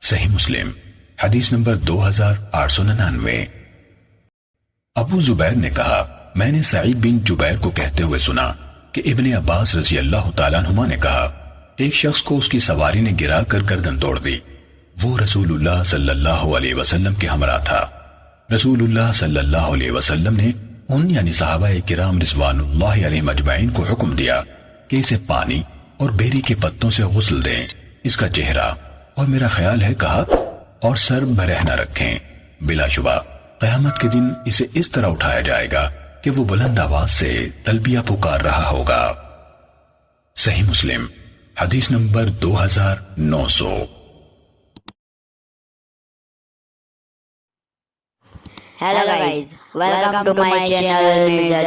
صحیح مسلم حدیث نمبر 2899۔ ابو زبیر نے کہا میں نے سعید بن جبیر کو کہتے ہوئے سنا کہ ابن عباس رضی اللہ تعالیٰ عنہما نے کہا ایک شخص کو اس کی سواری نے گرا کر گردن توڑ دی۔ وہ رسول اللہ صلی اللہ علیہ وسلم کے ہمراہ تھا۔ رسول اللہ صلی اللہ علیہ وسلم نے ان یعنی صحابہ کرام رضوان اللہ علیہم اجمعین کو حکم دیا کہ اسے پانی اور بیری کے پتوں سے غسل دیں، اس کا چہرہ اور میرا خیال ہے کہا اور سر برہ نہ رکھیں، بلا شبہ قیامت کے دن اسے اس طرح اٹھایا جائے گا کہ وہ بلند آواز سے تلبیہ پکار رہا ہوگا۔ صحیح مسلم حدیث number 2900۔ Hello guys, welcome to my channel Mirza